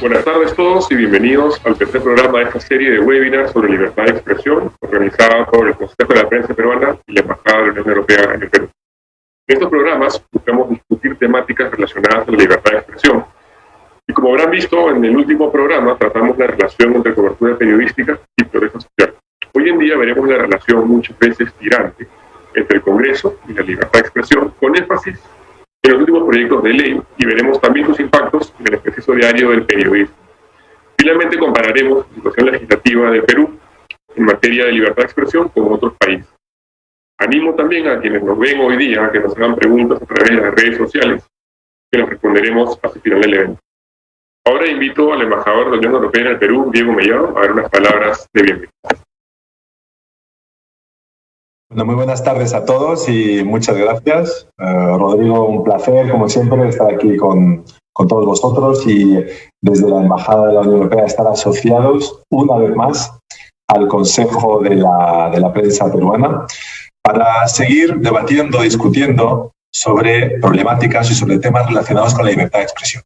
Buenas tardes a todos y bienvenidos al tercer programa de esta serie de webinars sobre libertad de expresión, organizada por el Consejo de la Prensa Peruana y la Embajada de la Unión Europea en el Perú. En estos programas buscamos discutir temáticas relacionadas con la libertad de expresión. Y como habrán visto, en el último programa tratamos la relación entre cobertura periodística y protesta social. Hoy en día veremos la relación muchas veces tirante entre el Congreso y la libertad de expresión, con énfasis en los últimos proyectos de ley, y veremos también sus impactos en el ejercicio diario del periodismo. Finalmente compararemos la situación legislativa del Perú en materia de libertad de expresión con otros países. Animo también a quienes nos ven hoy día a que nos hagan preguntas a través de las redes sociales, que nos responderemos hacia el final del evento. Ahora invito al embajador de la Unión Europea en el Perú, Diego Mellado, a dar unas palabras de bienvenida. Bueno, muy buenas tardes a todos y muchas gracias. Rodrigo, un placer, como siempre, estar aquí con todos vosotros y desde la Embajada de la Unión Europea estar asociados una vez más al Consejo de la Prensa Peruana para seguir debatiendo, discutiendo sobre problemáticas y sobre temas relacionados con la libertad de expresión.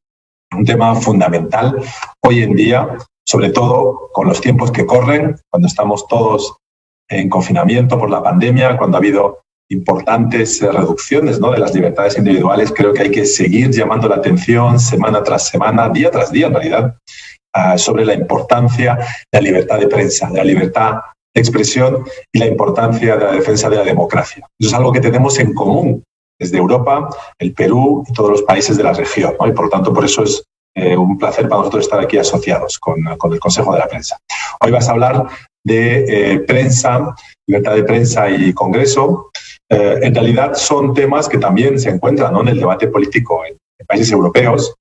Un tema fundamental hoy en día, sobre todo con los tiempos que corren, cuando estamos todos en confinamiento por la pandemia, cuando ha habido importantes reducciones, ¿no?, de las libertades individuales. Creo que hay que seguir llamando la atención semana tras semana, día tras día en realidad, sobre la importancia de la libertad de prensa, de la libertad de expresión y la importancia de la defensa de la democracia. Eso es algo que tenemos en común desde Europa, el Perú y todos los países de la región, ¿no? Y por lo tanto, por eso es un placer para nosotros estar aquí asociados con el Consejo de la Prensa. Hoy vas a hablar de prensa, libertad de prensa y Congreso. En realidad son temas que también se encuentran, ¿no?, en el debate político en países europeos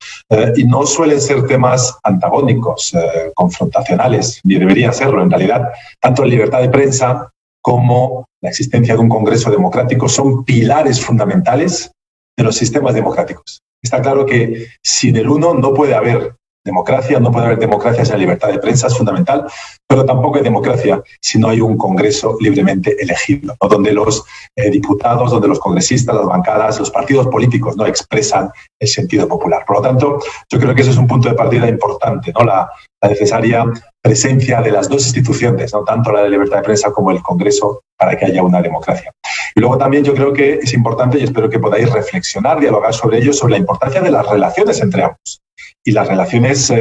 y no suelen ser temas antagónicos, confrontacionales, ni deberían serlo. En realidad, tanto la libertad de prensa como la existencia de un Congreso democrático son pilares fundamentales de los sistemas democráticos. Está claro que sin el uno no puede haber democracia, no puede haber democracia sin la libertad de prensa, es fundamental, pero tampoco hay democracia si no hay un Congreso libremente elegido, ¿no?, donde los diputados, donde los congresistas, las bancadas, los partidos políticos no expresan el sentido popular. Por lo tanto, yo creo que ese es un punto de partida importante, ¿no?, la necesaria presencia de las dos instituciones, ¿no?, tanto la de libertad de prensa como el Congreso, para que haya una democracia. Y luego también yo creo que es importante, y espero que podáis reflexionar, dialogar sobre ello, sobre la importancia de las relaciones entre ambos. Y las relaciones,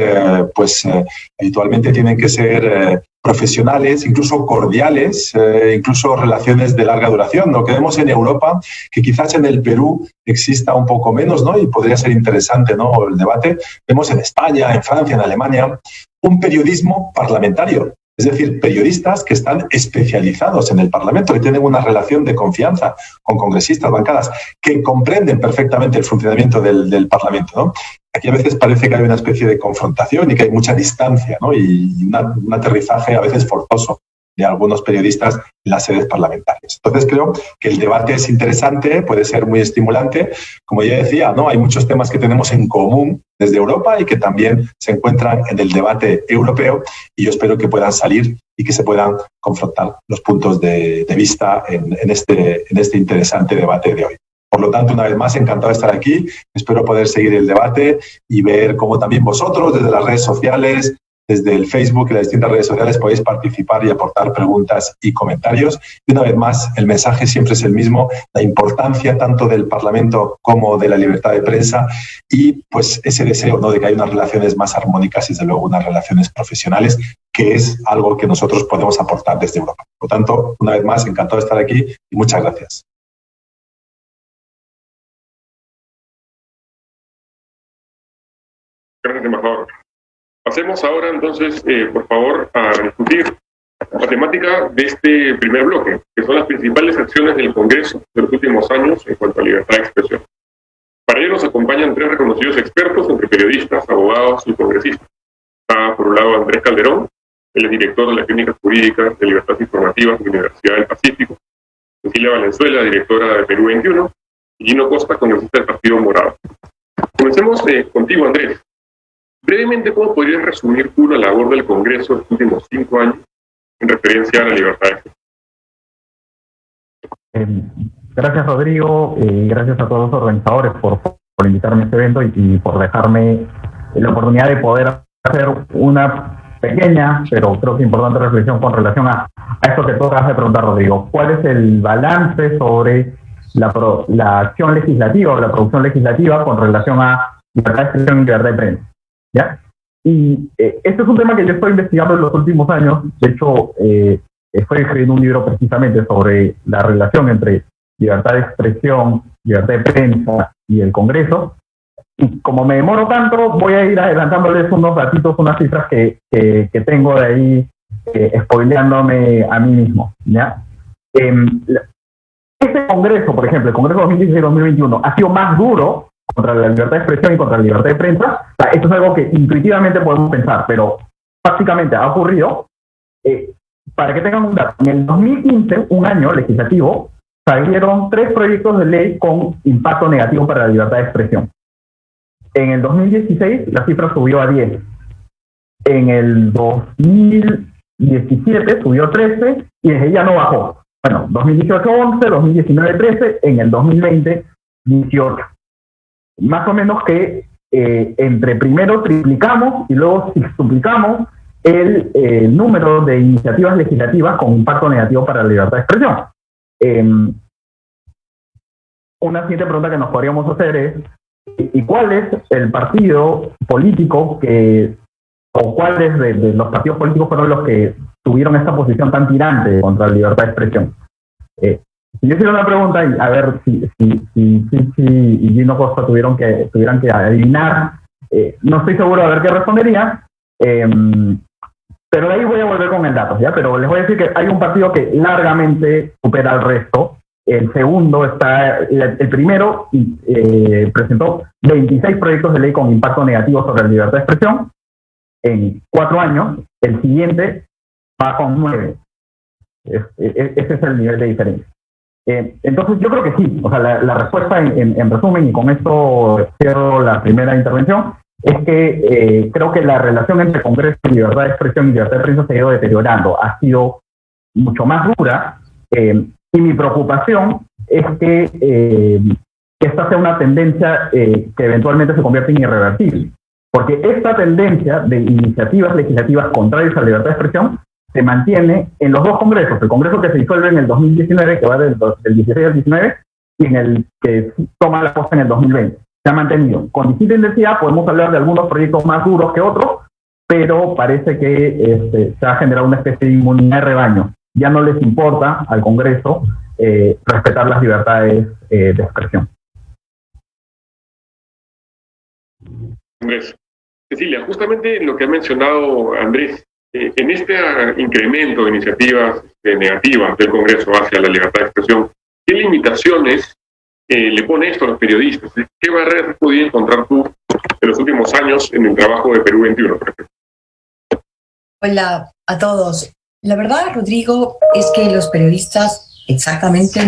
habitualmente tienen que ser profesionales, incluso cordiales, incluso relaciones de larga duración. Lo que vemos en Europa, que quizás en el Perú exista un poco menos, ¿no?, y podría ser interesante, ¿no?, el debate. Vemos en España, en Francia, en Alemania, un periodismo parlamentario. Es decir, periodistas que están especializados en el Parlamento, que tienen una relación de confianza con congresistas, bancadas, que comprenden perfectamente el funcionamiento del Parlamento, ¿no? Aquí a veces parece que hay una especie de confrontación y que hay mucha distancia, ¿no?, y un aterrizaje a veces forzoso de algunos periodistas en las sedes parlamentarias. Entonces creo que el debate es interesante, puede ser muy estimulante. Como ya decía, ¿no?, hay muchos temas que tenemos en común desde Europa y que también se encuentran en el debate europeo, y yo espero que puedan salir y que se puedan confrontar los puntos de vista en este interesante debate de hoy. Por lo tanto, una vez más, encantado de estar aquí. Espero poder seguir el debate y ver cómo también vosotros, desde las redes sociales, desde el Facebook y las distintas redes sociales, podéis participar y aportar preguntas y comentarios. Y una vez más, el mensaje siempre es el mismo: la importancia tanto del Parlamento como de la libertad de prensa y pues ese deseo, ¿no?, de que haya unas relaciones más armónicas y desde luego unas relaciones profesionales, que es algo que nosotros podemos aportar desde Europa. Por lo tanto, una vez más, encantado de estar aquí y muchas gracias. Gracias, embajador. Pasemos ahora entonces, por favor, a discutir la temática de este primer bloque, que son las principales acciones del Congreso de los últimos años en cuanto a libertad de expresión. Para ello nos acompañan tres reconocidos expertos entre periodistas, abogados y congresistas. Está por un lado Andrés Calderón, él es director de las Clínicas Jurídicas de Libertades Informativas de la Universidad del Pacífico. Cecilia Valenzuela, directora de Perú 21, y Gino Costa, congresista del Partido Morado. Comencemos contigo, Andrés. Brevemente, ¿cómo podrías resumir tú la labor del Congreso en los últimos 5 años en referencia a la libertad de expresión? Gracias, Rodrigo. Gracias a todos los organizadores por invitarme a este evento y por dejarme la oportunidad de poder hacer hacer una pequeña, pero creo que importante reflexión con relación a esto que tú acabas de preguntar, Rodrigo. ¿Cuál es el balance sobre la acción legislativa o la producción legislativa con relación a libertad de expresión y libertad de prensa? ¿Ya? Y este es un tema que yo estoy investigando en los últimos años. De hecho, estoy escribiendo un libro precisamente sobre la relación entre libertad de expresión, libertad de prensa y el Congreso. Y como me demoro tanto, voy a ir adelantándoles unos datitos, unas cifras que tengo de ahí, spoileándome a mí mismo, ¿ya? Este Congreso, por ejemplo, el Congreso 2016-2021, ha sido más duro contra la libertad de expresión y contra la libertad de prensa. O sea, esto es algo que intuitivamente podemos pensar, pero prácticamente ha ocurrido. Para que tengan un dato, en el 2015, un año legislativo, salieron 3 proyectos de ley con impacto negativo para la libertad de expresión. En el 2016 la cifra subió a 10. En el 2017 subió a 13 y desde ahí ya no bajó. Bueno, 2018 11, 2019 13, en el 2020 18. Más o menos que entre primero triplicamos y luego sextuplicamos el número de iniciativas legislativas con impacto negativo para la libertad de expresión. Una siguiente pregunta que nos podríamos hacer es ¿y cuál es el partido político o cuáles de los partidos políticos fueron los que tuvieron esta posición tan tirante contra la libertad de expresión? Si yo hiciera una pregunta y a ver si y Gino Costa tuvieran que adivinar, no estoy seguro de ver qué respondería, pero de ahí voy a volver con el dato, ¿ya? Pero les voy a decir que hay un partido que largamente supera al resto. El segundo el primero presentó 26 proyectos de ley con impacto negativo sobre la libertad de expresión en 4 años. El siguiente va con 9. Ese es el nivel de diferencia. Entonces yo creo que sí. O sea, la respuesta en resumen, y con esto cierro la primera intervención, es que creo que la relación entre Congreso y libertad de expresión y libertad de prensa se ha ido deteriorando. Ha sido mucho más dura. Y mi preocupación es que esta sea una tendencia que eventualmente se convierta en irreversible. Porque esta tendencia de iniciativas legislativas contrarias a la libertad de expresión se mantiene en los 2 congresos. El congreso que se disuelve en el 2019, que va del 16 al 19, y en el que toma la posta en el 2020. Se ha mantenido. Con distinta intensidad podemos hablar de algunos proyectos más duros que otros, pero parece que se ha generado una especie de inmunidad de rebaño. Ya no les importa al Congreso respetar las libertades de expresión. Andrés. Cecilia, justamente lo que ha mencionado Andrés, en este incremento de iniciativas negativas del Congreso hacia la libertad de expresión, ¿qué limitaciones le pone esto a los periodistas? ¿Qué barreras has podido encontrar tú en los últimos años en el trabajo de Perú 21, por ejemplo? Hola a todos. La verdad, Rodrigo, es que los periodistas exactamente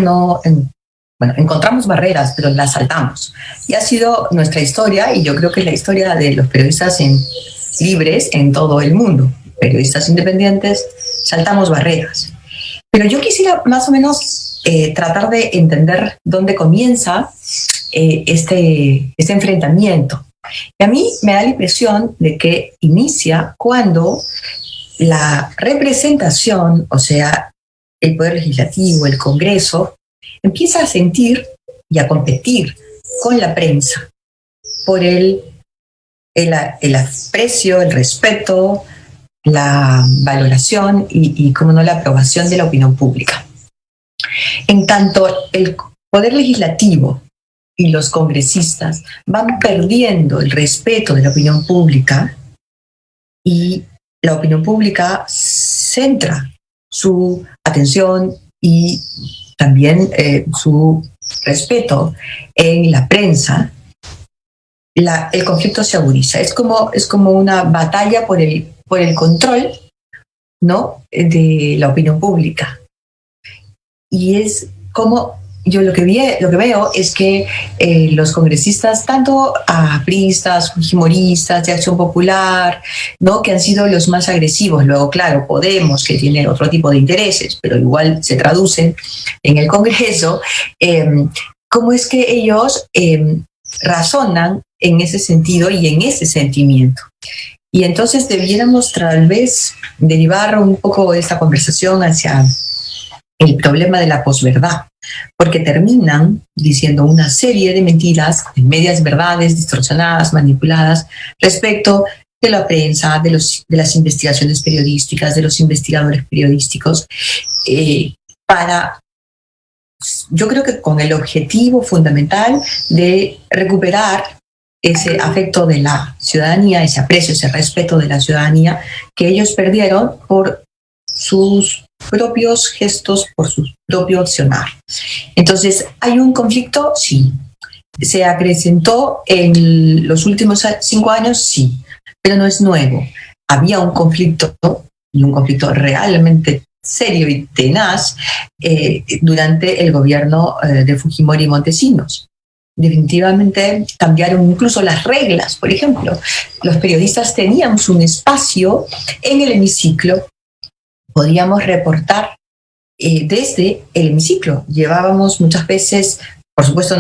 encontramos barreras, pero las saltamos. Y ha sido nuestra historia, y yo creo que es la historia de los periodistas libres en todo el mundo. Periodistas independientes, saltamos barreras. Pero yo quisiera más o menos tratar de entender dónde comienza este enfrentamiento. Y a mí me da la impresión de que inicia cuando la representación, o sea, el Poder Legislativo, el Congreso, empieza a sentir y a competir con la prensa por el aprecio, el respeto, la valoración y, como no, la aprobación de la opinión pública. En tanto el Poder Legislativo y los congresistas van perdiendo el respeto de la opinión pública y la opinión pública centra su atención y también su respeto en la prensa, el conflicto se agudiza. Es como una batalla por el control, ¿no?, de la opinión pública. Y es como yo lo que veo es que los congresistas, tanto apristas, fujimoristas, de Acción Popular, ¿no?, que han sido los más agresivos. Luego, claro, Podemos, que tiene otro tipo de intereses, pero igual se traducen en el Congreso. ¿Cómo es que ellos razonan en ese sentido y en ese sentimiento? Y entonces debiéramos tal vez derivar un poco esta conversación hacia el problema de la posverdad, porque terminan diciendo una serie de mentiras, de medias verdades distorsionadas, manipuladas, respecto de la prensa, de las investigaciones periodísticas, de los investigadores periodísticos, yo creo que con el objetivo fundamental de recuperar ese afecto de la ciudadanía, ese aprecio, ese respeto de la ciudadanía que ellos perdieron por sus propios gestos, por su propio accionar. Entonces, ¿hay un conflicto? Sí. ¿Se acrecentó en los últimos 5 años? Sí, pero no es nuevo. Había un conflicto, y un conflicto realmente serio y tenaz, durante el gobierno de Fujimori y Montesinos. Definitivamente cambiaron incluso las reglas. Por ejemplo, los periodistas teníamos un espacio en el hemiciclo, podíamos reportar desde el hemiciclo. Llevábamos muchas veces, por supuesto,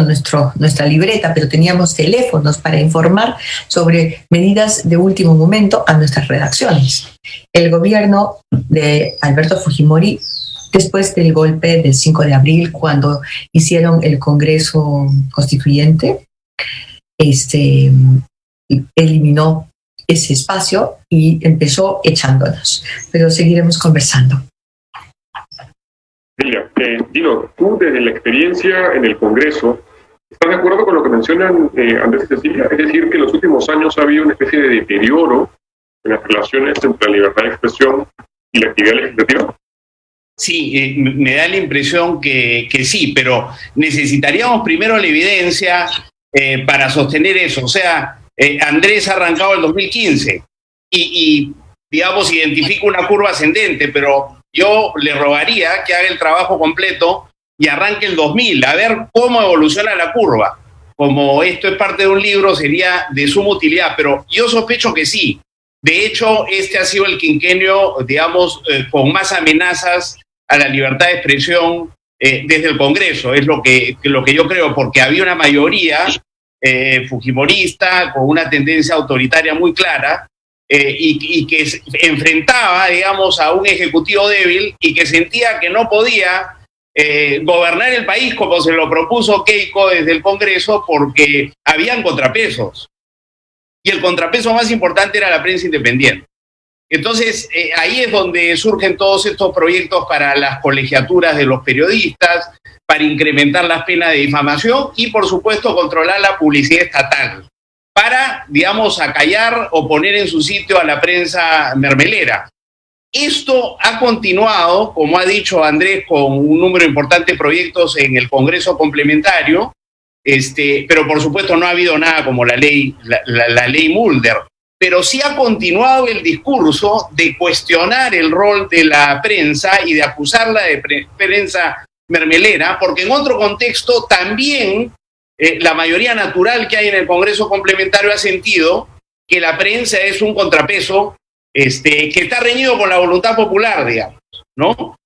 nuestra libreta, pero teníamos teléfonos para informar sobre medidas de último momento a nuestras redacciones. El gobierno de Alberto Fujimori, después del golpe del 5 de abril, cuando hicieron el Congreso Constituyente, eliminó ese espacio y empezó echándonos. Pero seguiremos conversando. Mira, Dino, tú desde la experiencia en el Congreso, ¿estás de acuerdo con lo que mencionan Andrés y Cecilia? Es decir, que en los últimos años ha habido una especie de deterioro en las relaciones entre la libertad de expresión y la actividad legislativa. Sí, me da la impresión que sí, pero necesitaríamos primero la evidencia para sostener eso. O sea, Andrés ha arrancado el 2015 y digamos, identifica una curva ascendente, pero yo le rogaría que haga el trabajo completo y arranque el 2000, a ver cómo evoluciona la curva. Como esto es parte de un libro, sería de suma utilidad, pero yo sospecho que sí. De hecho, este ha sido el quinquenio, digamos, con más amenazas a la libertad de expresión desde el Congreso. Es lo que yo creo, porque había una mayoría fujimorista con una tendencia autoritaria muy clara, y que enfrentaba, digamos, a un ejecutivo débil y que sentía que no podía gobernar el país como se lo propuso Keiko desde el Congreso, porque habían contrapesos. Y el contrapeso más importante era la prensa independiente. Entonces, ahí es donde surgen todos estos proyectos para las colegiaturas de los periodistas, para incrementar las penas de difamación y, por supuesto, controlar la publicidad estatal, para, digamos, acallar o poner en su sitio a la prensa mermelera. Esto ha continuado, como ha dicho Andrés, con un número importante de proyectos en el Congreso complementario, pero por supuesto no ha habido nada como la ley Mulder. Pero sí ha continuado el discurso de cuestionar el rol de la prensa y de acusarla de prensa mermelera, porque en otro contexto también la mayoría natural que hay en el Congreso complementario ha sentido que la prensa es un contrapeso que está reñido con la voluntad popular, digamos, ¿no?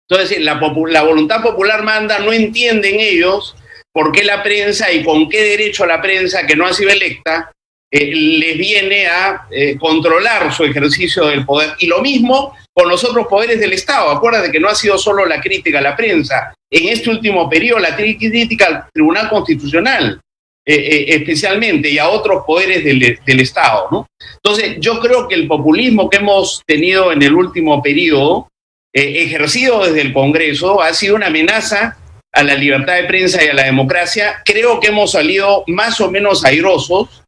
Entonces, la voluntad popular manda, no entienden ellos por qué la prensa y con qué derecho la prensa, que no ha sido electa, les viene a controlar su ejercicio del poder. Y lo mismo con los otros poderes del Estado. Acuérdate que no ha sido solo la crítica a la prensa. En este último periodo, la crítica al Tribunal Constitucional, especialmente, y a otros poderes del Estado, ¿no? Entonces, yo creo que el populismo que hemos tenido en el último periodo, ejercido desde el Congreso, ha sido una amenaza a la libertad de prensa y a la democracia. Creo que hemos salido más o menos airosos,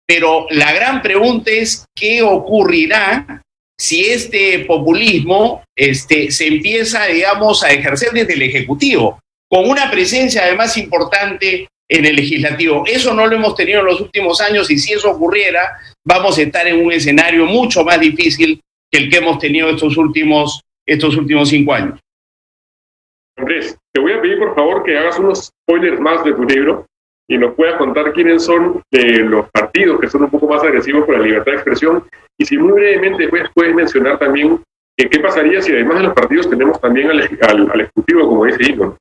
pero la gran pregunta es ¿qué ocurrirá si este populismo se empieza, digamos, a ejercer desde el Ejecutivo, con una presencia además importante en el Legislativo? Eso no lo hemos tenido en los últimos años, y si eso ocurriera, vamos a estar en un escenario mucho más difícil que el que hemos tenido estos últimos 5 años. Andrés, te voy a pedir por favor que hagas unos spoilers más de tu libro y nos puedas contar quiénes son los partidos que son un poco más agresivos por la libertad de expresión, y si muy brevemente puedes mencionar también qué pasaría si además de los partidos tenemos también al Ejecutivo, como dice Dino.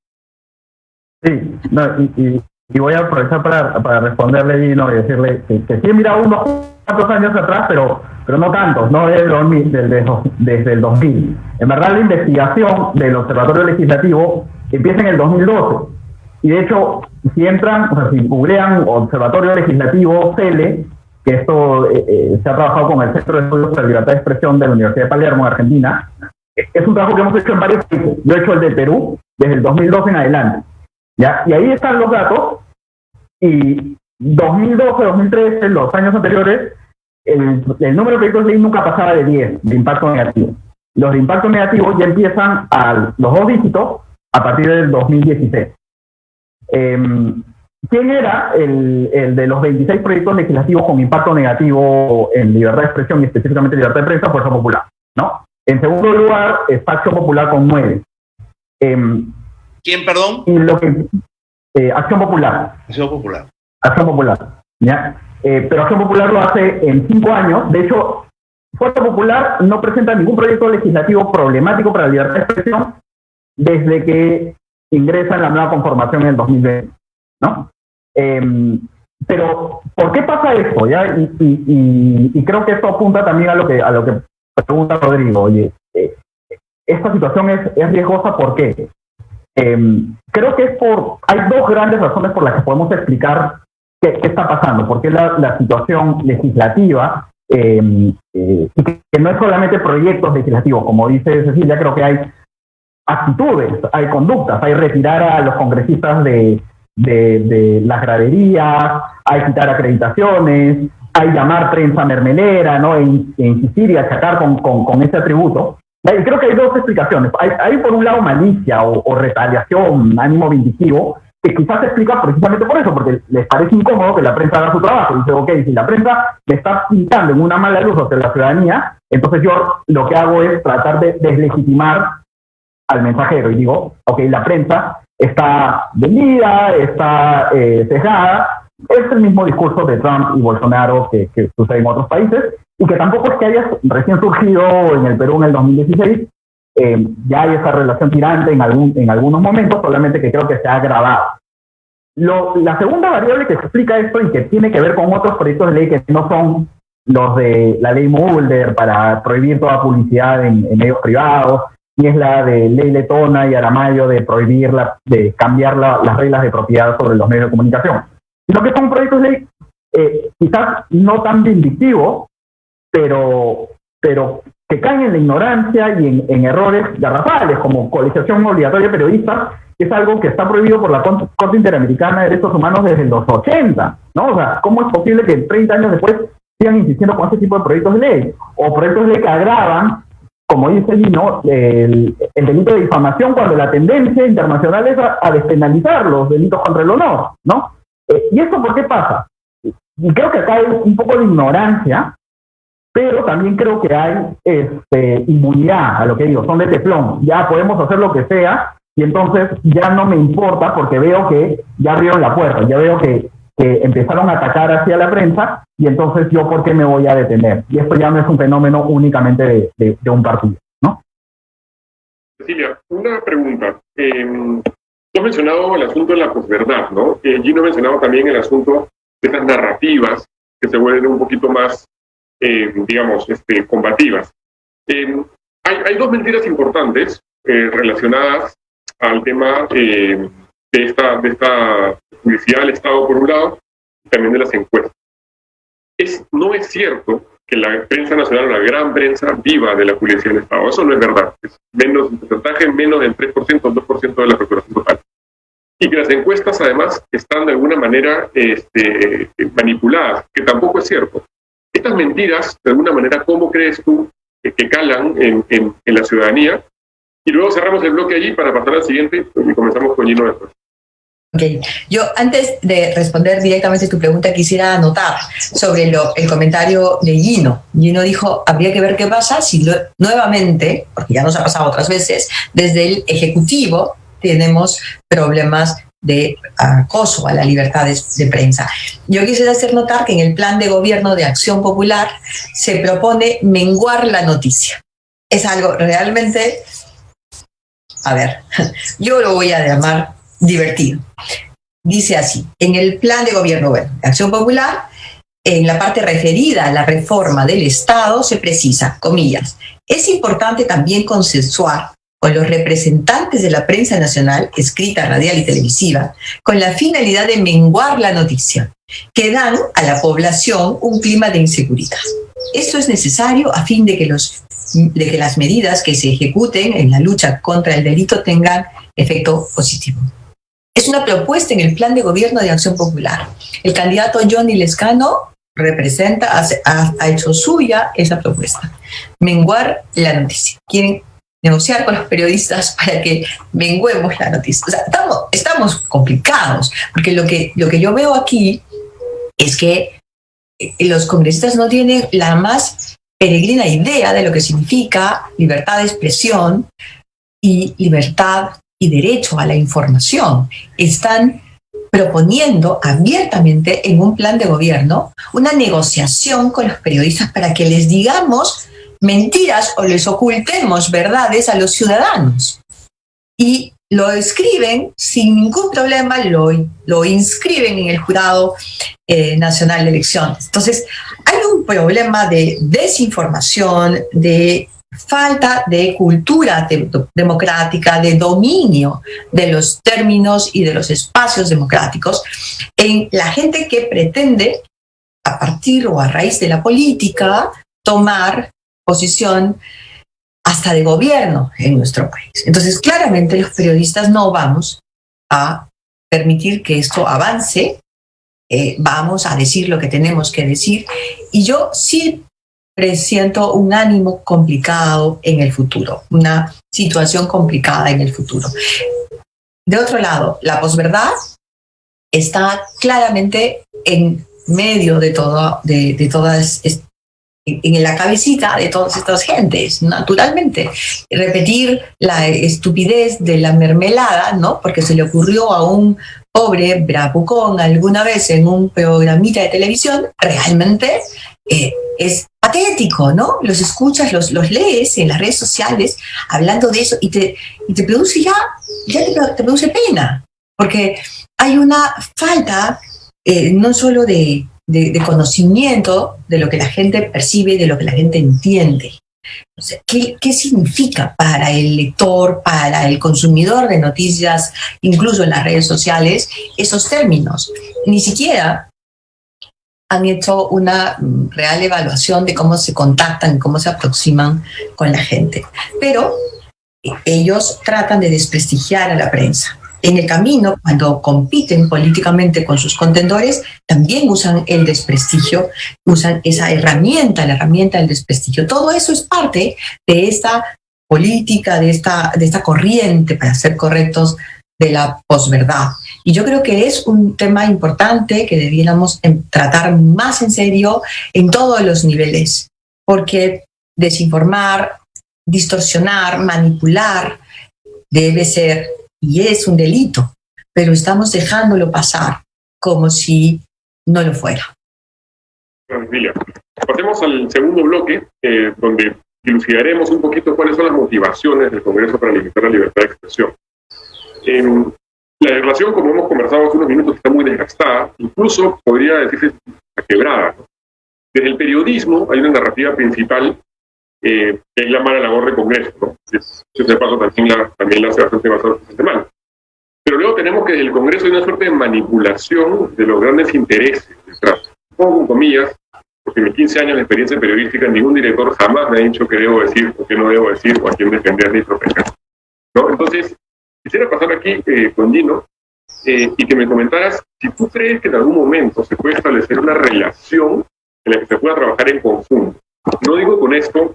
Sí, no, y voy a aprovechar para responderle, Dino, y decirle que sí he mirado unos cuantos años atrás, pero no tantos, no desde el 2000. En verdad, la investigación del Observatorio Legislativo empieza en el 2012. Y de hecho, si entran, o sea, si googlean Observatorio Legislativo CELE, que esto se ha trabajado con el Centro de Estudios sobre la Libertad de Expresión de la Universidad de Palermo, en Argentina, es un trabajo que hemos hecho en varios países. Yo he hecho el de Perú desde el 2012 en adelante. ¿Ya? Y ahí están los datos, y 2012, 2013, los años anteriores, el número de proyectos de ley nunca pasaba de 10 de impacto negativo. Los de impacto negativo ya empiezan a los 2 dígitos a partir del 2016. ¿Quién era el de los 26 proyectos legislativos con impacto negativo en libertad de expresión y específicamente libertad de prensa? Fuerza Popular, ¿no? En segundo lugar, Acción Popular con 9. ¿Quién, perdón? Y lo que, Acción Popular. Acción Popular. Acción Popular, ¿ya? Pero Acción Popular lo hace en 5 años. De hecho, Fuerza Popular no presenta ningún proyecto legislativo problemático para la libertad de expresión desde que ingresa en la nueva conformación en el 2020, ¿no? Pero, ¿por qué pasa esto? ¿Ya? Y creo que esto apunta también a lo que pregunta Rodrigo. Oye, esta situación es riesgosa, ¿por qué? Creo que hay 2 grandes razones por las que podemos explicar qué está pasando, por qué la situación legislativa, y que no es solamente proyectos legislativos, como dice Cecilia, creo que hay actitudes, hay conductas, hay retirar a los congresistas de las graderías, hay quitar acreditaciones, hay llamar prensa mermelera, ¿no? E insistir y achacar con ese atributo. Y creo que hay 2 explicaciones. Hay por un lado malicia o retaliación, ánimo vindictivo, que quizás se explica precisamente por eso, porque les parece incómodo que la prensa haga su trabajo. Y dice, ok, si la prensa me está pintando en una mala luz hacia la ciudadanía, entonces yo lo que hago es tratar de deslegitimar al mensajero. Y digo, ok, la prensa está vendida, está sesgada. Es el mismo discurso de Trump y Bolsonaro que sucede en otros países, y que tampoco es que haya recién surgido en el Perú en el 2016. Ya hay esa relación tirante en algunos momentos, solamente que creo que se ha agravado. La segunda variable que explica esto y que tiene que ver con otros proyectos de ley que no son los de la ley Mulder para prohibir toda publicidad en medios privados, ni es la de ley Letona y Aramayo de prohibir de cambiar las reglas de propiedad sobre los medios de comunicación, sino que son proyectos de ley quizás no tan vindictivos, pero que caen en la ignorancia y en errores garrafales, como colegiación obligatoria de periodistas, que es algo que está prohibido por la Corte Interamericana de Derechos Humanos desde los 80, ¿no? O sea, ¿cómo es posible que 30 años después sigan insistiendo con ese tipo de proyectos de ley? O proyectos de ley que agravan, como dice Lino, el delito de difamación, cuando la tendencia internacional es a despenalizar los delitos contra el honor, ¿no? ¿Y esto por qué pasa? Y creo que acá hay un poco de ignorancia, pero también creo que hay inmunidad a lo que digo, son de teflón. Ya podemos hacer lo que sea y entonces ya no me importa porque veo que ya abrieron la puerta, ya veo que empezaron a atacar hacia la prensa y entonces yo ¿por qué me voy a detener? Y esto ya no es un fenómeno únicamente de un partido, ¿no? Cecilia, una pregunta. Tú has mencionado el asunto de la posverdad, ¿no? Gino ha mencionado también el asunto de esas narrativas que se vuelven un poquito más digamos, combativas. Hay 2 mentiras importantes relacionadas al tema de esta publicidad del Estado, por un lado, y también de las encuestas. No es cierto que la prensa nacional, la gran prensa, viva de la publicidad del Estado. Eso no es verdad. Es menos un porcentaje, menos del 3% o 2% de la facturación total. Y que las encuestas, además, están de alguna manera manipuladas, que tampoco es cierto. Estas mentiras, de alguna manera, ¿cómo crees tú que calan en la ciudadanía? Y luego cerramos el bloque allí para pasar al siguiente y comenzamos con Gino después. Ok, yo antes de responder directamente a tu pregunta quisiera anotar sobre el comentario de Gino. Gino dijo, habría que ver qué pasa si nuevamente, porque ya nos ha pasado otras veces, desde el Ejecutivo tenemos problemas de acoso a la libertad de prensa. Yo quisiera hacer notar que en el plan de gobierno de Acción Popular se propone menguar la noticia. Es algo realmente, yo lo voy a llamar divertido. Dice así, en el plan de gobierno de Acción Popular en la parte referida a la reforma del Estado se precisa, comillas, es importante también consensuar con los representantes de la prensa nacional, escrita, radial y televisiva, con la finalidad de menguar la noticia, que dan a la población un clima de inseguridad. Esto es necesario a fin de que las medidas que se ejecuten en la lucha contra el delito tengan efecto positivo. Es una propuesta en el Plan de Gobierno de Acción Popular. El candidato Johnny Lezcano ha hecho suya esa propuesta. Menguar la noticia. Quieren negociar con los periodistas para que menguemos la noticia. O sea, estamos complicados, porque lo que yo veo aquí es que los congresistas no tienen la más peregrina idea de lo que significa libertad de expresión y libertad y derecho a la información. Están proponiendo abiertamente en un plan de gobierno una negociación con los periodistas para que les digamos mentiras o les ocultemos verdades a los ciudadanos. Y lo escriben sin ningún problema, lo inscriben en el Jurado Nacional de Elecciones. Entonces, hay un problema de desinformación, de falta de cultura democrática, de dominio de los términos y de los espacios democráticos en la gente que pretende, a partir o a raíz de la política, tomar posición hasta de gobierno en nuestro país. Entonces, claramente los periodistas no vamos a permitir que esto avance, vamos a decir lo que tenemos que decir, y yo sí presiento un ánimo complicado en el futuro, una situación complicada en el futuro. De otro lado, la posverdad está claramente en medio de todas, en la cabecita de todas estas gentes, naturalmente. Repetir la estupidez de la mermelada, ¿no? Porque se le ocurrió a un pobre bravucón alguna vez en un programita de televisión, realmente es patético, ¿no? Los escuchas, los lees en las redes sociales hablando de eso y te produce te produce pena, porque hay una falta no solo de conocimiento de lo que la gente percibe, de lo que la gente entiende. O sea, ¿qué significa para el lector, para el consumidor de noticias, incluso en las redes sociales, esos términos? Ni siquiera han hecho una real evaluación de cómo se contactan, cómo se aproximan con la gente. Pero ellos tratan de desprestigiar a la prensa. En el camino, cuando compiten políticamente con sus contendores, también usan el desprestigio, usan esa herramienta, la herramienta del desprestigio. Todo eso es parte de esta política, de esta corriente, para ser correctos, de la posverdad. Y yo creo que es un tema importante que debiéramos tratar más en serio en todos los niveles, porque desinformar, distorsionar, manipular debe ser y es un delito, pero estamos dejándolo pasar como si no lo fuera. Emilia, pasemos al segundo bloque, donde dilucidaremos un poquito cuáles son las motivaciones del Congreso para limitar la libertad de expresión. La relación, como hemos conversado hace unos minutos, está muy desgastada, incluso podría decirse quebrada, ¿no? Desde el periodismo hay una narrativa principal que es la mala labor del Congreso, ¿no? Ese paso también la hace bastante mal. Pero luego tenemos que desde el Congreso hay una suerte de manipulación de los grandes intereses detrás. Pongo con comillas, porque en mis 15 años de experiencia periodística, ningún director jamás me ha dicho qué debo decir o qué no debo decir o a quién defender ni proteger, ¿no? Entonces, quisiera pasar aquí con Gino y que me comentaras si tú crees que en algún momento se puede establecer una relación en la que se pueda trabajar en conjunto. No digo con esto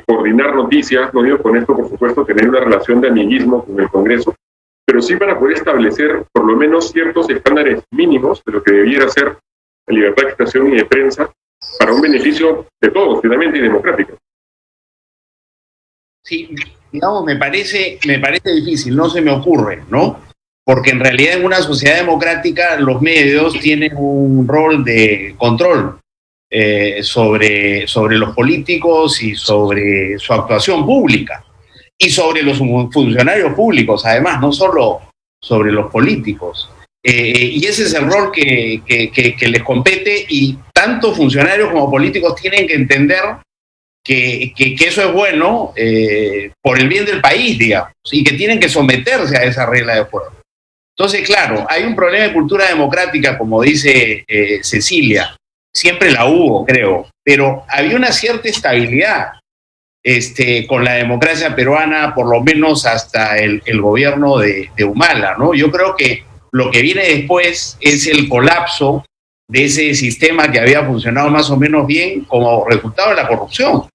coordinar noticias, no digo con esto, por supuesto, tener una relación de amiguismo con el Congreso, pero sí para poder establecer por lo menos ciertos estándares mínimos de lo que debiera ser la libertad de expresión y de prensa para un beneficio de todos, finalmente, y democrático. Sí, digamos, me parece difícil, no se me ocurre, ¿no? Porque en realidad en una sociedad democrática los medios tienen un rol de control sobre los políticos y sobre su actuación pública y sobre los funcionarios públicos, además, no solo sobre los políticos. Y ese es el rol que les compete, y tanto funcionarios como políticos tienen que entender que eso es bueno por el bien del país, digamos, y que tienen que someterse a esa regla de juego. Entonces, claro, hay un problema de cultura democrática, como dice Cecilia, siempre la hubo, creo, pero había una cierta estabilidad con la democracia peruana, por lo menos hasta el gobierno de Humala, ¿no? Yo creo que lo que viene después es el colapso de ese sistema que había funcionado más o menos bien como resultado de la corrupción.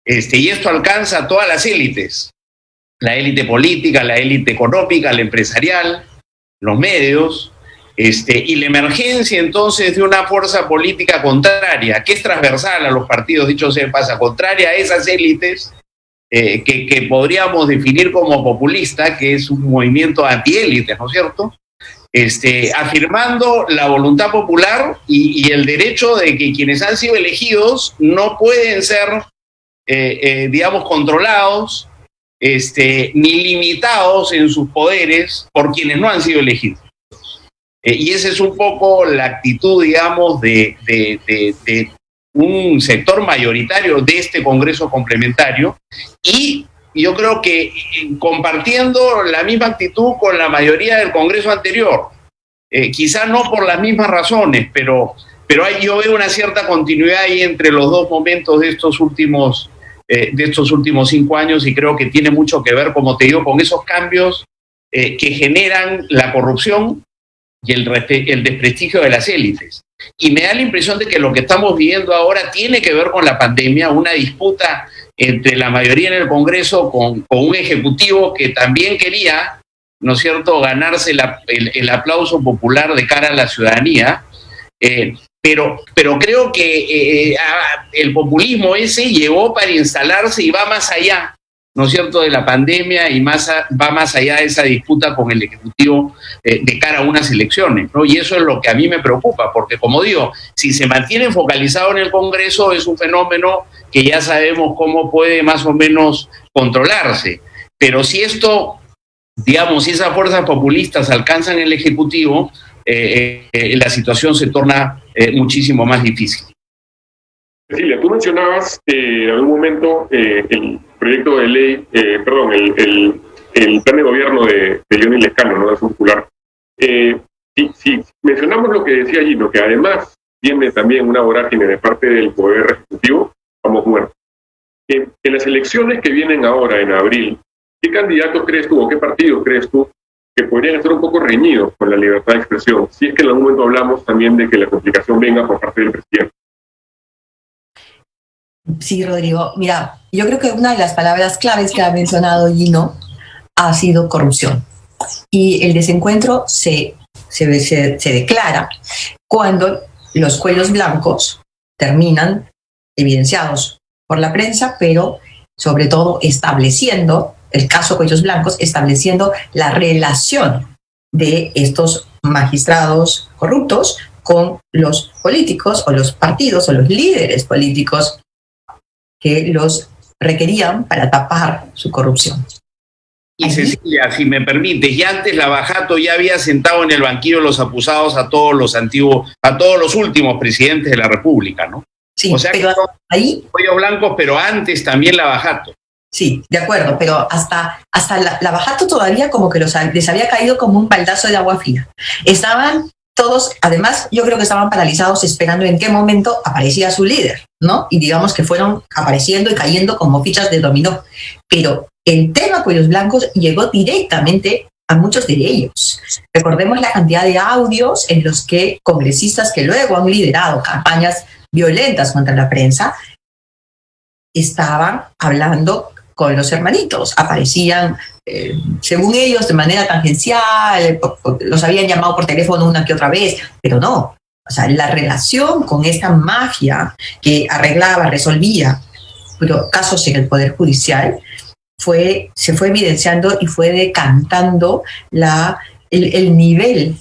Y esto alcanza a todas las élites, la élite política, la élite económica, la empresarial, los medios, y la emergencia entonces de una fuerza política contraria, que es transversal a los partidos, dicho sea de paso, contraria a esas élites, que podríamos definir como populista, que es un movimiento antiélites, ¿no es cierto? Afirmando la voluntad popular y el derecho de que quienes han sido elegidos no pueden ser, digamos, controlados ni limitados en sus poderes por quienes no han sido elegidos. Y esa es un poco la actitud, digamos, de un sector mayoritario de este Congreso complementario, y yo creo que compartiendo la misma actitud con la mayoría del Congreso anterior, quizá no por las mismas razones, pero yo veo una cierta continuidad ahí entre los dos momentos de estos últimos 5 años, y creo que tiene mucho que ver, como te digo, con esos cambios que generan la corrupción y el desprestigio de las élites. Y me da la impresión de que lo que estamos viviendo ahora tiene que ver con la pandemia, una disputa entre la mayoría en el Congreso con un ejecutivo que también quería, ¿no es cierto?, ganarse el aplauso popular de cara a la ciudadanía, pero creo que el populismo ese llegó para instalarse y va más allá, ¿no es cierto?, de la pandemia, y va más allá de esa disputa con el Ejecutivo de cara a unas elecciones, ¿no? Y eso es lo que a mí me preocupa, porque, como digo, si se mantiene focalizado en el Congreso, es un fenómeno que ya sabemos cómo puede más o menos controlarse. Pero si esto, digamos, si esas fuerzas populistas alcanzan el Ejecutivo, la situación se torna muchísimo más difícil. Cecilia, tú mencionabas en algún momento el proyecto de ley, el plan de gobierno de Leonel Lescano, ¿no?, de Circular. Si mencionamos lo que decía Gino, que además tiene también una vorágine de parte del Poder Ejecutivo, vamos muertos. En las elecciones que vienen ahora, en abril, ¿qué candidatos crees tú o qué partidos crees tú que podrían estar un poco reñidos con la libertad de expresión? Si es que en algún momento hablamos también de que la complicación venga por parte del presidente. Sí, Rodrigo. Mira, yo creo que una de las palabras claves que ha mencionado Gino ha sido corrupción. Y el desencuentro se declara cuando los cuellos blancos terminan evidenciados por la prensa, pero sobre todo estableciendo, el caso Cuellos Blancos, estableciendo la relación de estos magistrados corruptos con los políticos o los partidos o los líderes políticos que los requerían para tapar su corrupción. Y Cecilia, si me permites, ya antes Lavajato ya había sentado en el banquillo de los acusados a todos los últimos presidentes de la República, ¿no? Sí, o sea, pero que son ahí cuellos blancos, pero antes también Lavajato. Sí, de acuerdo, pero hasta Lavajato todavía como que les había caído como un baldazo de agua fría. Estaban todos, además, yo creo que estaban paralizados esperando en qué momento aparecía su líder, ¿no? Y digamos que fueron apareciendo y cayendo como fichas de dominó. Pero el tema Cuellos Blancos llegó directamente a muchos de ellos. Recordemos la cantidad de audios en los que congresistas que luego han liderado campañas violentas contra la prensa estaban hablando con los hermanitos, aparecían, según ellos, de manera tangencial, los habían llamado por teléfono una que otra vez, pero no. O sea, la relación con esta magia que arreglaba, resolvía, pero casos en el Poder Judicial, se fue evidenciando y fue decantando el nivel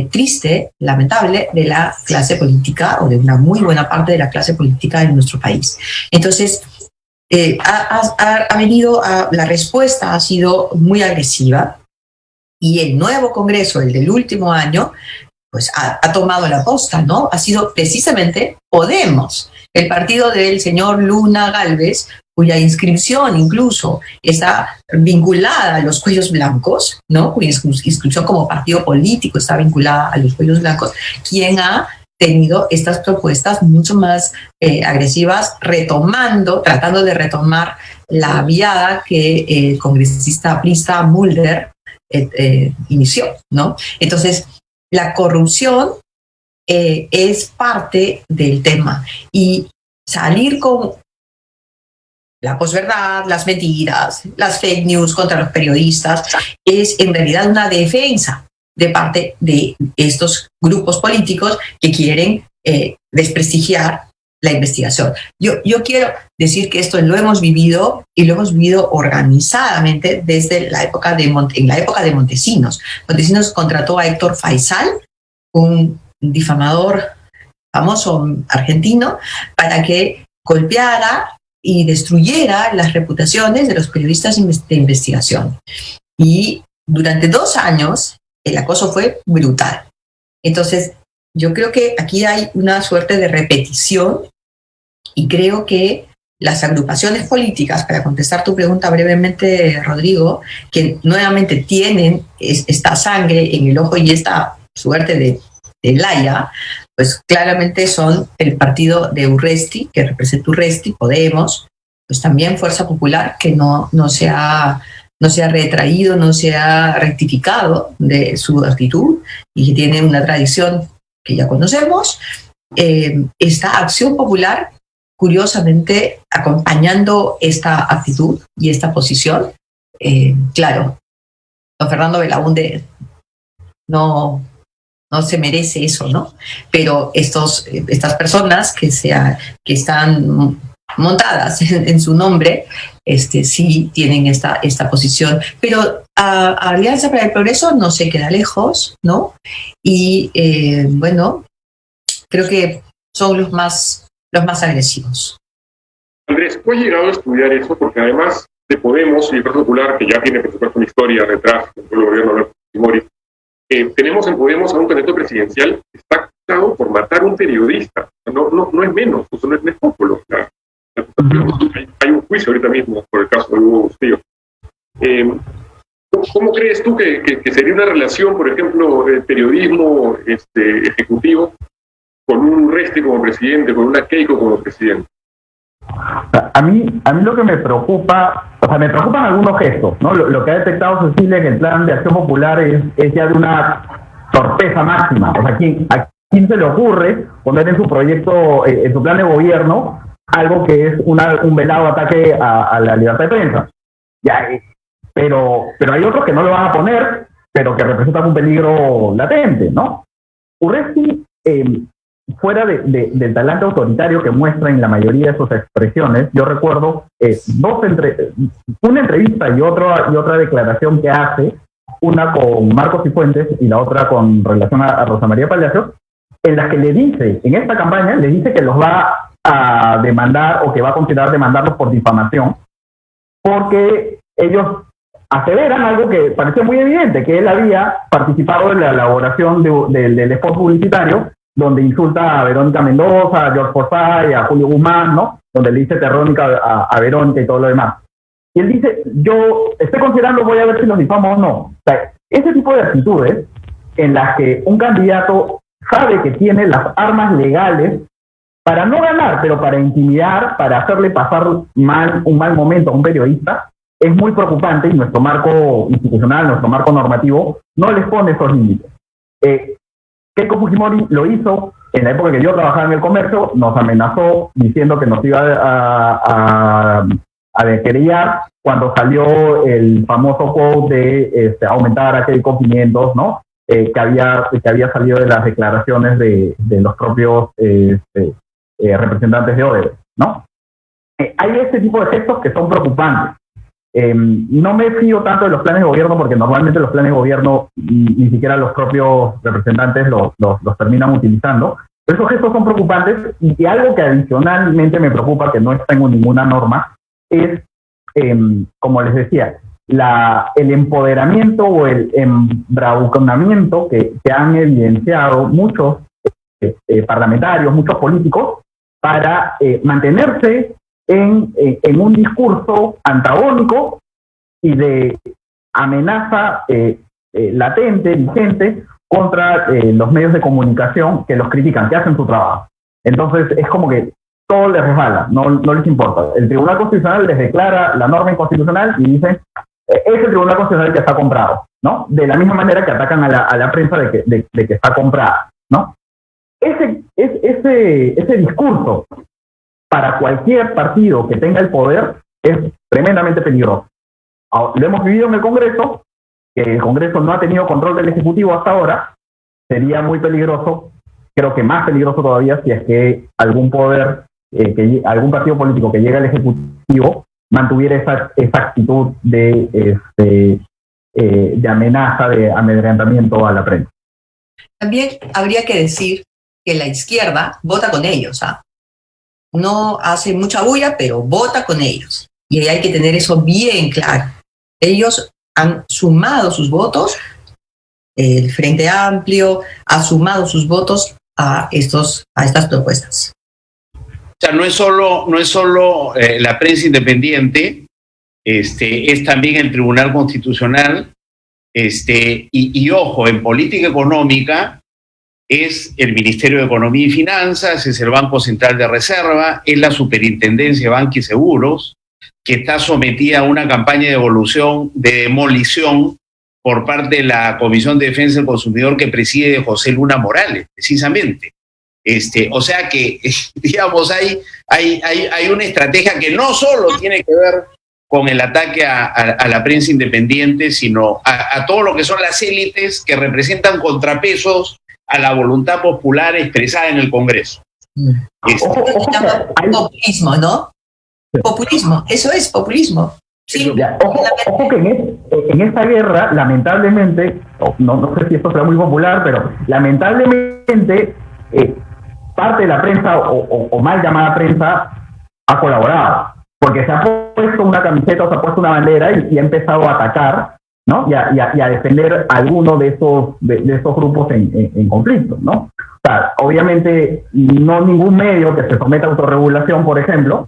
triste, lamentable, de la clase política, o de una muy buena parte de la clase política de nuestro país. Entonces, la respuesta ha sido muy agresiva, Y el nuevo Congreso, el del último año, pues ha tomado la posta, ¿no? Ha sido precisamente Podemos, el partido del señor Luna Gálvez, cuya inscripción incluso está vinculada a los cuellos blancos, ¿no? Cuya inscripción como partido político está vinculada a los cuellos blancos, quien ha tenido estas propuestas mucho más agresivas, tratando de retomar la viada que el congresista aprista Mulder inició, ¿no? Entonces, la corrupción es parte del tema, y salir con la posverdad, las mentiras, las fake news contra los periodistas es en realidad una defensa de parte de estos grupos políticos que quieren desprestigiar la investigación. Yo quiero decir que esto lo hemos vivido, y lo hemos vivido organizadamente desde la época en la época de Montesinos. Montesinos contrató a Héctor Faisal, un difamador famoso argentino, para que golpeara y destruyera las reputaciones de los periodistas de investigación. Y durante 2 años el acoso fue brutal. Entonces, yo creo que aquí hay una suerte de repetición, y creo que las agrupaciones políticas, para contestar tu pregunta brevemente, Rodrigo, que nuevamente tienen esta sangre en el ojo y esta suerte de laya, pues claramente son el partido de Urresti, que representa Urresti, Podemos, pues también Fuerza Popular, que no se ha retraído, no se ha rectificado de su actitud y que tiene una tradición que ya conocemos. Esta Acción Popular, curiosamente, acompañando esta actitud y esta posición. Claro, don Fernando Belaúnde no se merece eso, ¿no? Pero estas personas que están montadas en su nombre, sí tienen esta posición. Pero Alianza para el Progreso no se queda lejos, ¿no? Y bueno, creo que son los más agresivos. Andrés, ¿tú has llegado a estudiar eso? Porque además de Podemos y el Partido Popular, que ya tiene, por supuesto, una historia detrás del gobierno de Alberto Fujimori, tenemos en Podemos a un candidato presidencial que está acusado por matar a un periodista. No es menos, eso no es poco. Hay un juicio ahorita mismo por el caso de Hugo Bustillo. ¿Cómo crees tú que sería una relación, por ejemplo, del periodismo ejecutivo con un Urresti como presidente, con una Keiko como presidente? A mí lo que me preocupa, me preocupan algunos gestos, ¿no? Lo que ha detectado Cecilia en el plan de Acción Popular es ya de una torpeza máxima. O sea, ¿a quién se le ocurre poner en su proyecto, en su plan de gobierno, algo que es un velado ataque a la libertad de prensa? Pero hay otros que no lo van a poner, pero que representan un peligro latente, ¿no? Urresti, fuera del talante autoritario que muestra en la mayoría de sus expresiones, yo recuerdo una entrevista y otra declaración que hace, una con Marcos Cifuentes y la otra con relación a Rosa María Palacios, en las que le dice, en esta campaña, le dice que los va a demandar, o que va a considerar demandarlos por difamación, porque ellos aseveran algo que parecía muy evidente, que él había participado en la elaboración del spot publicitario, donde insulta a Verónica Mendoza, a George Forsyth, a Julio Guzmán, ¿no? Donde le dice terrónica a Verónica y todo lo demás. Y él dice, yo estoy considerando, voy a ver si los difamo o no. O sea, ese tipo de actitudes en las que un candidato sabe que tiene las armas legales para no ganar, pero para intimidar, para hacerle pasar un mal momento a un periodista, es muy preocupante, y nuestro marco institucional, nuestro marco normativo, no les pone esos límites. Keiko Fujimori lo hizo en la época que yo trabajaba en el comercio, nos amenazó diciendo que nos iba a desquerillar cuando salió el famoso quote de aumentar a Keiko 500, ¿no? Que había salido de las declaraciones de los propios representantes de Odebrecht, ¿no? Hay este tipo de gestos que son preocupantes. No me fío tanto de los planes de gobierno, porque normalmente los planes de gobierno ni siquiera los propios representantes los terminan utilizando. Pero esos gestos son preocupantes, y algo que adicionalmente me preocupa, que no está en ninguna norma, es, como les decía, el empoderamiento o el embravuconamiento que han evidenciado muchos parlamentarios, muchos políticos, para mantenerse en un discurso antagónico y de amenaza latente, vigente, contra los medios de comunicación que los critican, que hacen su trabajo. Entonces es como que todo les resbala, no les importa. El Tribunal Constitucional les declara la norma inconstitucional y dicen, es el Tribunal Constitucional que está comprado, ¿no? De la misma manera que atacan a la prensa de que está comprada, ¿no? Ese discurso para cualquier partido que tenga el poder es tremendamente peligroso. Lo hemos vivido en el Congreso, que el Congreso no ha tenido control del Ejecutivo hasta ahora. Sería muy peligroso, creo que más peligroso todavía, si es que algún poder, algún partido político que llegue al Ejecutivo mantuviera esa actitud de amenaza, de amedrentamiento a la prensa. También habría que decir que la izquierda vota con ellos, ¿ah? No hace mucha bulla, pero vota con ellos. Y hay que tener eso bien claro. Ellos han sumado sus votos, el Frente Amplio ha sumado sus votos a estas propuestas. O sea, no es solo la prensa independiente, es también el Tribunal Constitucional, y ojo, en política económica es el Ministerio de Economía y Finanzas, es el Banco Central de Reserva, es la Superintendencia de Banca y Seguros, que está sometida a una campaña de demolición por parte de la Comisión de Defensa del Consumidor que preside José Luna Morales, precisamente. O sea que, digamos, hay una estrategia que no solo tiene que ver con el ataque a la prensa independiente, sino a todo lo que son las élites que representan contrapesos a la voluntad popular expresada en el Congreso. Populismo, ¿no? Populismo, eso es populismo. Sí. Ojo que en esta guerra, lamentablemente, no sé si esto será muy popular, pero lamentablemente parte de la prensa o mal llamada prensa ha colaborado, porque se ha puesto una camiseta o se ha puesto una bandera y ha empezado a atacar, ¿no? Y a defender a alguno de esos grupos en conflicto, ¿no? O sea, obviamente no ningún medio que se someta a autorregulación, por ejemplo,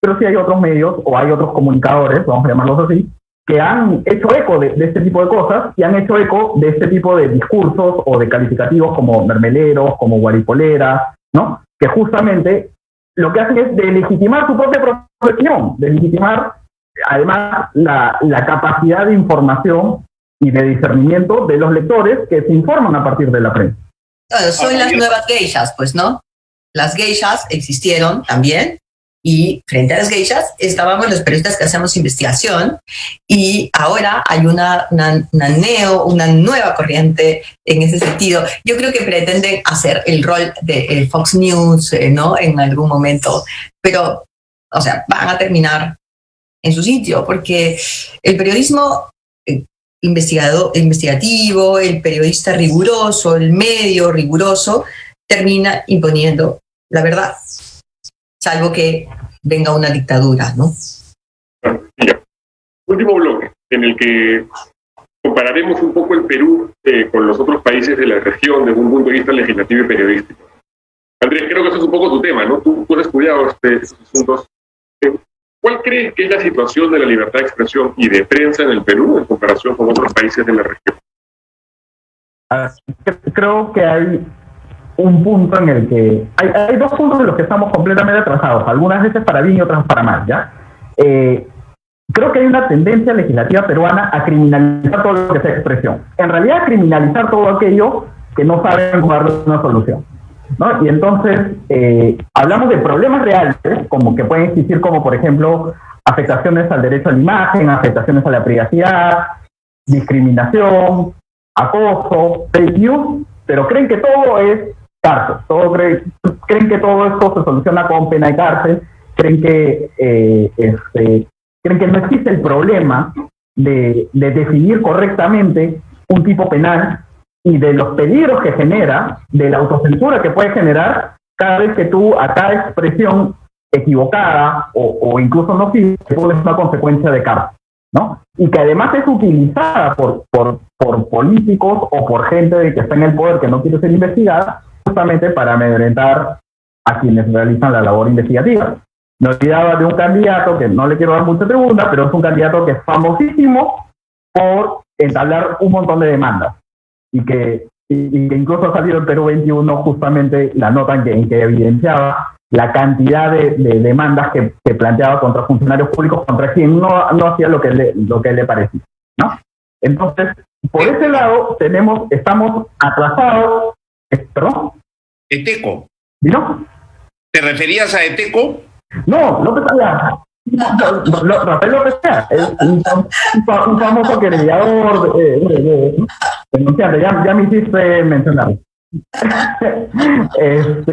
pero sí hay otros medios o hay otros comunicadores, vamos a llamarlos así, que han hecho eco de este tipo de cosas y han hecho eco de este tipo de discursos o de calificativos como mermeleros, como guaripolera, ¿no? Que justamente lo que hacen es delegitimar su propia profesión, delegitimar además la capacidad de información y de discernimiento de los lectores que se informan a partir de la prensa. Claro, son las nuevas geishas, pues, ¿no? Las geishas existieron también, y frente a las geishas estábamos los periodistas que hacemos investigación, y ahora hay una nueva corriente en ese sentido. Yo creo que pretenden hacer el rol de Fox News, ¿no? En algún momento, pero, o sea, van a terminar en su sitio, porque el periodismo investigativo, el periodista riguroso, el medio riguroso, termina imponiendo la verdad, salvo que venga una dictadura, ¿no? Mira, último bloque, en el que compararemos un poco el Perú con los otros países de la región desde un punto de vista legislativo y periodístico. Andrés, creo que ese es un poco tu tema, ¿no? Tú has estudiado estos asuntos. ¿Cuál crees que es la situación de la libertad de expresión y de prensa en el Perú en comparación con otros países de la región? Creo que hay un punto en el que... Hay dos puntos en los que estamos completamente atrasados, algunas veces para bien y otras para mal, ¿ya? Creo que hay una tendencia legislativa peruana a criminalizar todo lo que sea expresión. En realidad, a criminalizar todo aquello que no saben darle una solución, ¿no? Y entonces hablamos de problemas reales, como que pueden existir, como por ejemplo afectaciones al derecho a la imagen, afectaciones a la privacidad, discriminación, acoso, fake news, pero creen que todo es cárcel, creen que todo esto se soluciona con pena de cárcel, creen que no existe el problema de definir correctamente un tipo penal y de los peligros que genera, de la autocensura que puede generar cada vez que tú a cada expresión equivocada o incluso nociva te pones una consecuencia de cárcel, ¿no? Y que además es utilizada por políticos o por gente que está en el poder que no quiere ser investigada, justamente para amedrentar a quienes realizan la labor investigativa. Me olvidaba de un candidato que no le quiero dar mucha tribuna, pero es un candidato que es famosísimo por entablar un montón de demandas y que incluso ha salido en Perú 21 justamente la nota en que evidenciaba la cantidad de demandas que planteaba contra funcionarios públicos contra quien no hacía lo que le parecía, ¿no? Entonces, por ese lado estamos atrasados. ¿Perdón? Eteco. ¿No? ¿Te referías a Eteco? No, López Aliaga. Rafael López Aliaga es un famoso querellador denunciante. Ya me hiciste mencionar. El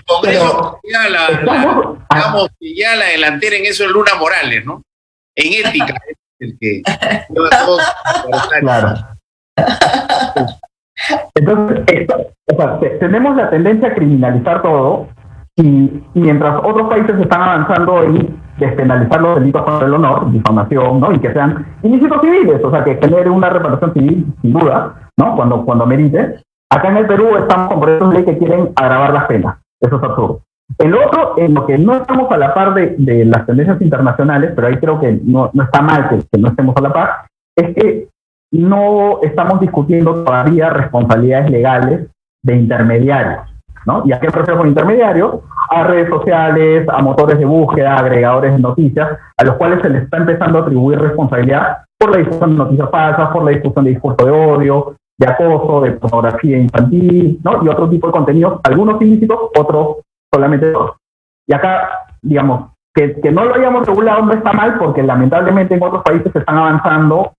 Congreso digamos que ya la delantera en eso es Luna Morales, ¿no? En ética es el que lleva todos. Claro. Entonces, tenemos la tendencia a criminalizar todo, y mientras otros países están avanzando en despenalizar los delitos contra el honor, difamación, ¿no? Y que sean ilícitos civiles, o sea, que genere una reparación civil, sin duda, ¿no? Cuando merite. Acá en el Perú estamos con proyectos de ley que quieren agravar las penas. Eso es absurdo. El otro, en lo que no estamos a la par de las tendencias internacionales, pero ahí creo que no está mal que no estemos a la par, es que no estamos discutiendo todavía responsabilidades legales de intermediarios, ¿no? ¿Y a qué me refiero con intermediarios? A redes sociales, a motores de búsqueda, agregadores de noticias, a los cuales se les está empezando a atribuir responsabilidad por la difusión de noticias falsas, por la difusión de discurso de odio, de acoso, de pornografía infantil, ¿no? Y otro tipo de contenidos, algunos ilícitos, otros solamente dos. Y acá, digamos, que no lo hayamos regulado no está mal, porque lamentablemente en otros países se están avanzando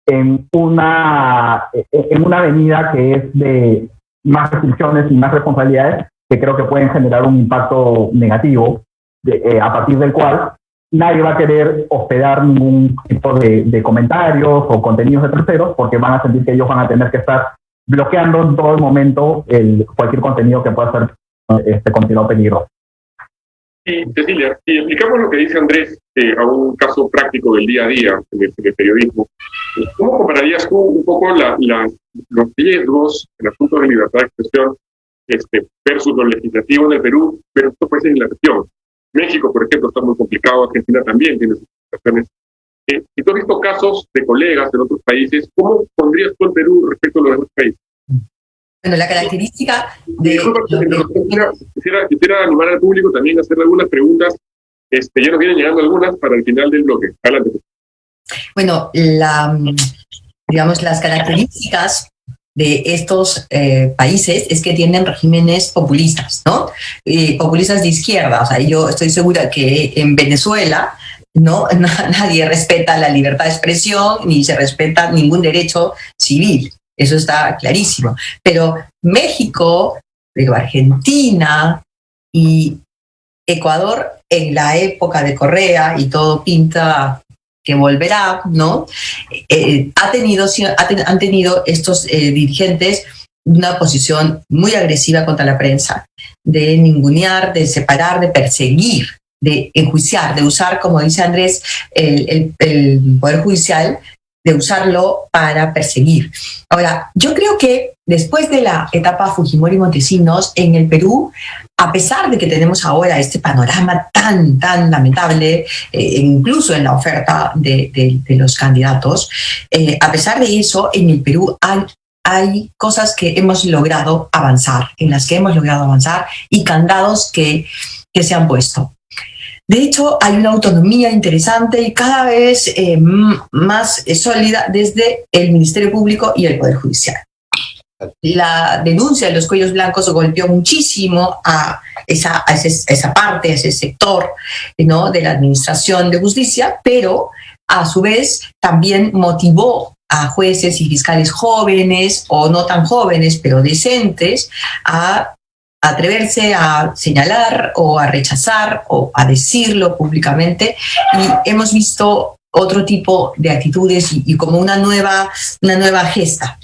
en una avenida que es de más restricciones y más responsabilidades, que creo que pueden generar un impacto negativo, a partir del cual nadie va a querer hospedar ningún tipo de comentarios o contenidos de terceros, porque van a sentir que ellos van a tener que estar bloqueando en todo el momento cualquier contenido que pueda ser considerado peligroso. Y Cecilia, si explicamos lo que dice Andrés a un caso práctico del día a día en el periodismo, ¿cómo compararías tú un poco los riesgos en asuntos de libertad de expresión versus lo legislativo en el Perú, pero estos países en la región? México, por ejemplo, está muy complicado, Argentina también tiene sus situaciones. Si tú has visto casos de colegas en otros países, ¿cómo pondrías tú el Perú respecto a los demás países? Bueno, la característica de... Disculpa, quisiera animar al público también a hacerle algunas preguntas. Ya nos vienen llegando algunas para el final del bloque. Adelante. Bueno, las características de estos países es que tienen regímenes populistas, ¿no? Populistas de izquierda. O sea, yo estoy segura que en Venezuela nadie respeta la libertad de expresión ni se respeta ningún derecho civil. Eso está clarísimo. Pero México, pero Argentina y Ecuador en la época de Correa, y todo pinta que volverá, ¿no? Han tenido estos dirigentes una posición muy agresiva contra la prensa, de ningunear, de separar, de perseguir, de enjuiciar, de usar, como dice Andrés, el Poder Judicial, de usarlo para perseguir. Ahora, yo creo que después de la etapa Fujimori-Montesinos, en el Perú, a pesar de que tenemos ahora este panorama tan lamentable, incluso en la oferta de los candidatos, a pesar de eso, en el Perú hay cosas que hemos logrado avanzar, y candados que se han puesto. De hecho, hay una autonomía interesante y cada vez más sólida desde el Ministerio Público y el Poder Judicial. La denuncia de los cuellos blancos golpeó muchísimo a esa parte, a ese sector, ¿no?, de la administración de justicia, pero a su vez también motivó a jueces y fiscales jóvenes, o no tan jóvenes, pero decentes, a atreverse a señalar o a rechazar o a decirlo públicamente, y hemos visto otro tipo de actitudes y como una nueva gesta.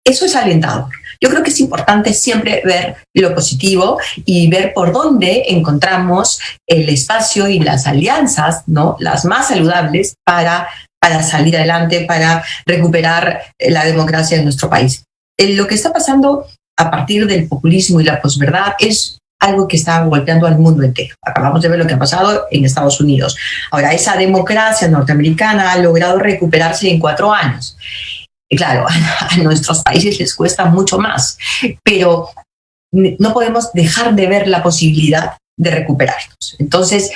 Eso es alentador. Yo creo que es importante siempre ver lo positivo y ver por dónde encontramos el espacio y las alianzas, ¿no?, las más saludables para para salir adelante, para recuperar la democracia en nuestro país. Lo que está pasando a partir del populismo y la posverdad es algo que está golpeando al mundo entero. Acabamos de ver lo que ha pasado en Estados Unidos. Ahora, esa democracia norteamericana ha logrado recuperarse en 4 años. Y claro, a nuestros países les cuesta mucho más, pero no podemos dejar de ver la posibilidad de recuperarnos. Entonces,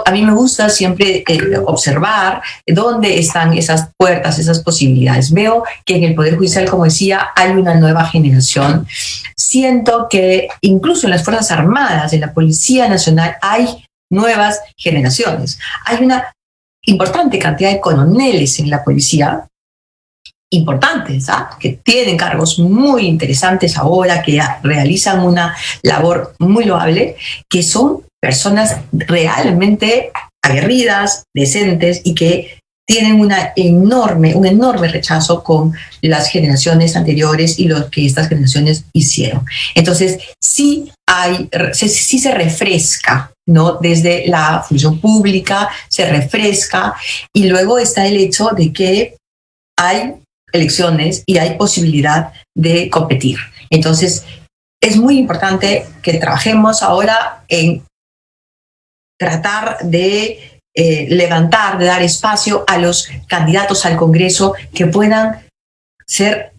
a mí me gusta siempre observar dónde están esas puertas, esas posibilidades. Veo que en el Poder Judicial, como decía, hay una nueva generación. Siento que incluso en las Fuerzas Armadas, en la Policía Nacional, hay nuevas generaciones. Hay una importante cantidad de coroneles en la policía, importantes, que tienen cargos muy interesantes ahora, que realizan una labor muy loable, que son personas realmente aguerridas, decentes y que tienen un enorme rechazo con las generaciones anteriores y lo que estas generaciones hicieron. Entonces, sí se refresca, ¿no? Desde la función pública se refresca, y luego está el hecho de que hay elecciones y hay posibilidad de competir. Entonces, es muy importante que trabajemos ahora en tratar de levantar, de dar espacio a los candidatos al Congreso que puedan ser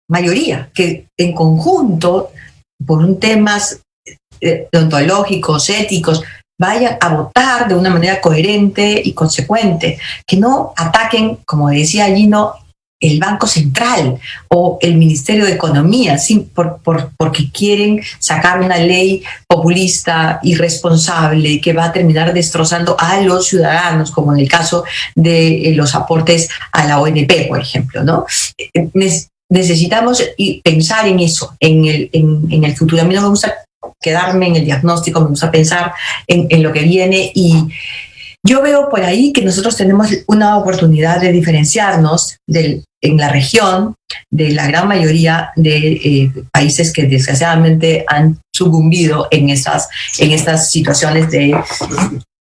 mayoría, que en conjunto, por temas deontológicos, éticos, vayan a votar de una manera coherente y consecuente, que no ataquen, como decía Gino, el Banco Central o el Ministerio de Economía, porque quieren sacar una ley populista, irresponsable, que va a terminar destrozando a los ciudadanos, como en el caso de los aportes a la ONP, por ejemplo, ¿no? Necesitamos pensar en eso, en el futuro. A mí no me gusta quedarme en el diagnóstico, me gusta pensar en lo que viene, y yo veo por ahí que nosotros tenemos una oportunidad de diferenciarnos en la región de la gran mayoría de países que desgraciadamente han sucumbido en estas situaciones de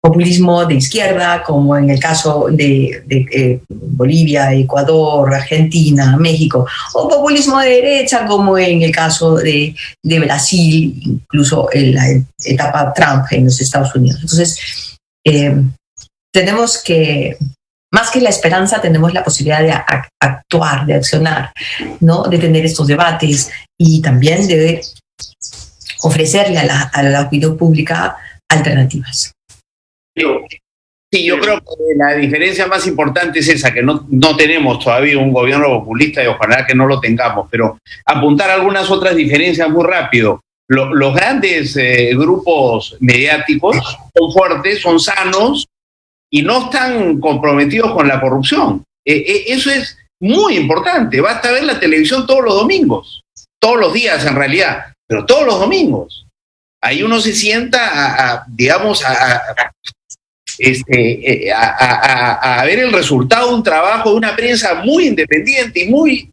populismo de izquierda, como en el caso de Bolivia, Ecuador, Argentina, México, o populismo de derecha, como en el caso de Brasil, incluso en la etapa Trump en los Estados Unidos. Entonces, tenemos que, más que la esperanza, tenemos la posibilidad de actuar, de accionar, ¿no? De tener estos debates y también de ofrecerle a la opinión pública alternativas. Sí, yo creo que la diferencia más importante es esa, que no tenemos todavía un gobierno populista y ojalá que no lo tengamos, pero apuntar algunas otras diferencias muy rápido. Los grandes grupos mediáticos son fuertes, son sanos, y no están comprometidos con la corrupción. Eso es muy importante. Basta ver la televisión todos los domingos, todos los días en realidad, pero todos los domingos. Ahí uno se sienta a ver el resultado de un trabajo de una prensa muy independiente y muy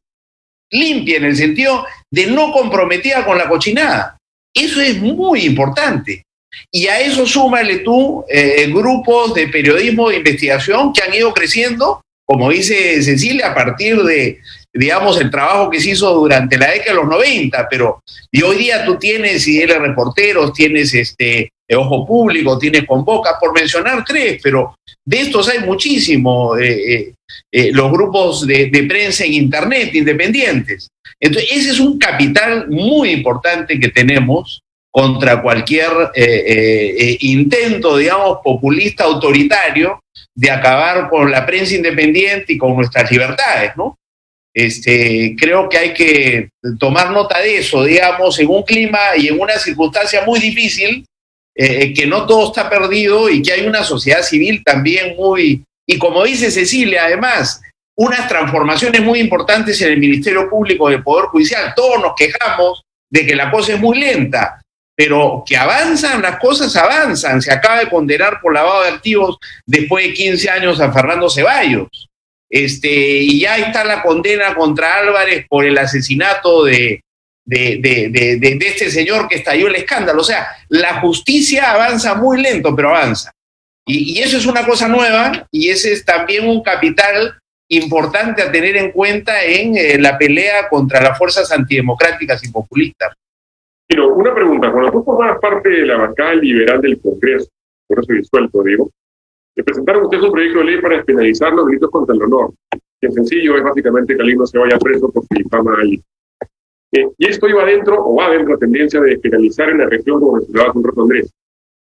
limpia, en el sentido de no comprometida con la cochinada. Eso es muy importante. Y a eso súmale tú grupos de periodismo de investigación que han ido creciendo, como dice Cecilia, a partir de, digamos, el trabajo que se hizo durante la década de los 90, pero y hoy día tú tienes IDL Reporteros, tienes Ojo Público, tienes Convoca, por mencionar 3, pero de estos hay muchísimos, los grupos de prensa en Internet independientes. Entonces, ese es un capital muy importante que tenemos contra cualquier intento, digamos, populista, autoritario, de acabar con la prensa independiente y con nuestras libertades, ¿no? Creo que hay que tomar nota de eso, digamos, en un clima y en una circunstancia muy difícil, que no todo está perdido y que hay una sociedad civil también muy... Y como dice Cecilia, además, unas transformaciones muy importantes en el Ministerio Público del Poder Judicial. Todos nos quejamos de que la cosa es muy lenta, pero que avanzan, las cosas avanzan. Se acaba de condenar por lavado de activos después de 15 años a Fernando Ceballos. Y ya está la condena contra Álvarez por el asesinato de este señor que estalló el escándalo. O sea, la justicia avanza muy lento, pero avanza. Y eso es una cosa nueva, y ese es también un capital importante a tener en cuenta en la pelea contra las fuerzas antidemocráticas y populistas. Pero una pregunta, cuando tú formabas parte de la bancada liberal del Congreso, por eso disuelto, digo, le presentaron ustedes un proyecto de ley para despenalizar los delitos contra el honor, que en sencillo es básicamente que alguien no se vaya preso por si difama a alguien. Y esto iba adentro, o va adentro, la tendencia de despenalizar en la región, como mencionaba hace un rato Andrés.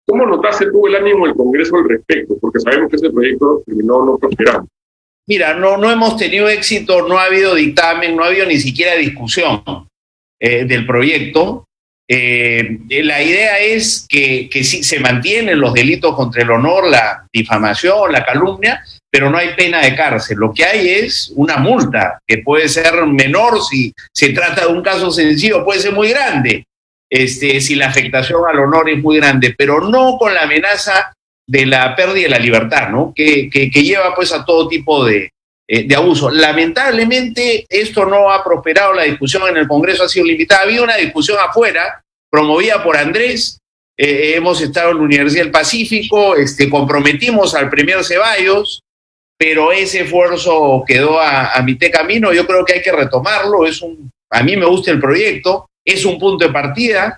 ¿Cómo notaste tú el ánimo del Congreso al respecto? Porque sabemos que ese proyecto terminó no prosperando. Mira, no hemos tenido éxito, no ha habido dictamen, no ha habido ni siquiera discusión del proyecto. La idea es que sí se mantienen los delitos contra el honor, la difamación, la calumnia, pero no hay pena de cárcel. Lo que hay es una multa, que puede ser menor si se trata de un caso sencillo, puede ser muy grande, si la afectación al honor es muy grande, pero no con la amenaza de la pérdida de la libertad, ¿no? Que lleva pues a todo tipo de abuso. Lamentablemente esto no ha prosperado, la discusión en el Congreso ha sido limitada. Había una discusión afuera, promovida por Andrés, hemos estado en la Universidad del Pacífico, comprometimos al Premier Ceballos, pero ese esfuerzo quedó a mitad de camino. Yo creo que hay que retomarlo, a mí me gusta el proyecto, es un punto de partida,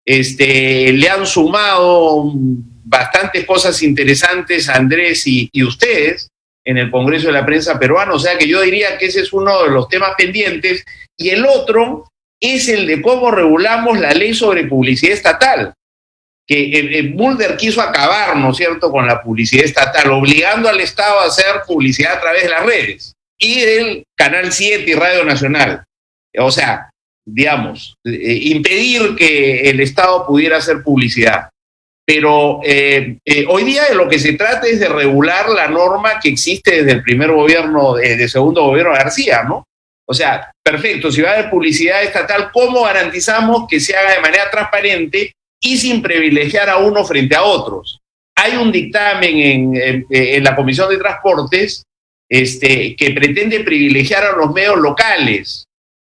le han sumado bastantes cosas interesantes a Andrés y ustedes en el Congreso de la Prensa Peruana, o sea que yo diría que ese es uno de los temas pendientes, y el otro es el de cómo regulamos la ley sobre publicidad estatal, que Mulder quiso acabar, ¿no es cierto?, con la publicidad estatal, obligando al Estado a hacer publicidad a través de las redes y del Canal 7 y Radio Nacional. O sea, digamos, impedir que el Estado pudiera hacer publicidad. Pero hoy día de lo que se trata es de regular la norma que existe desde el primer gobierno, de segundo gobierno de García, ¿no? O sea, perfecto, si va a haber publicidad estatal, ¿cómo garantizamos que se haga de manera transparente y sin privilegiar a uno frente a otros? Hay un dictamen en la Comisión de Transportes que pretende privilegiar a los medios locales,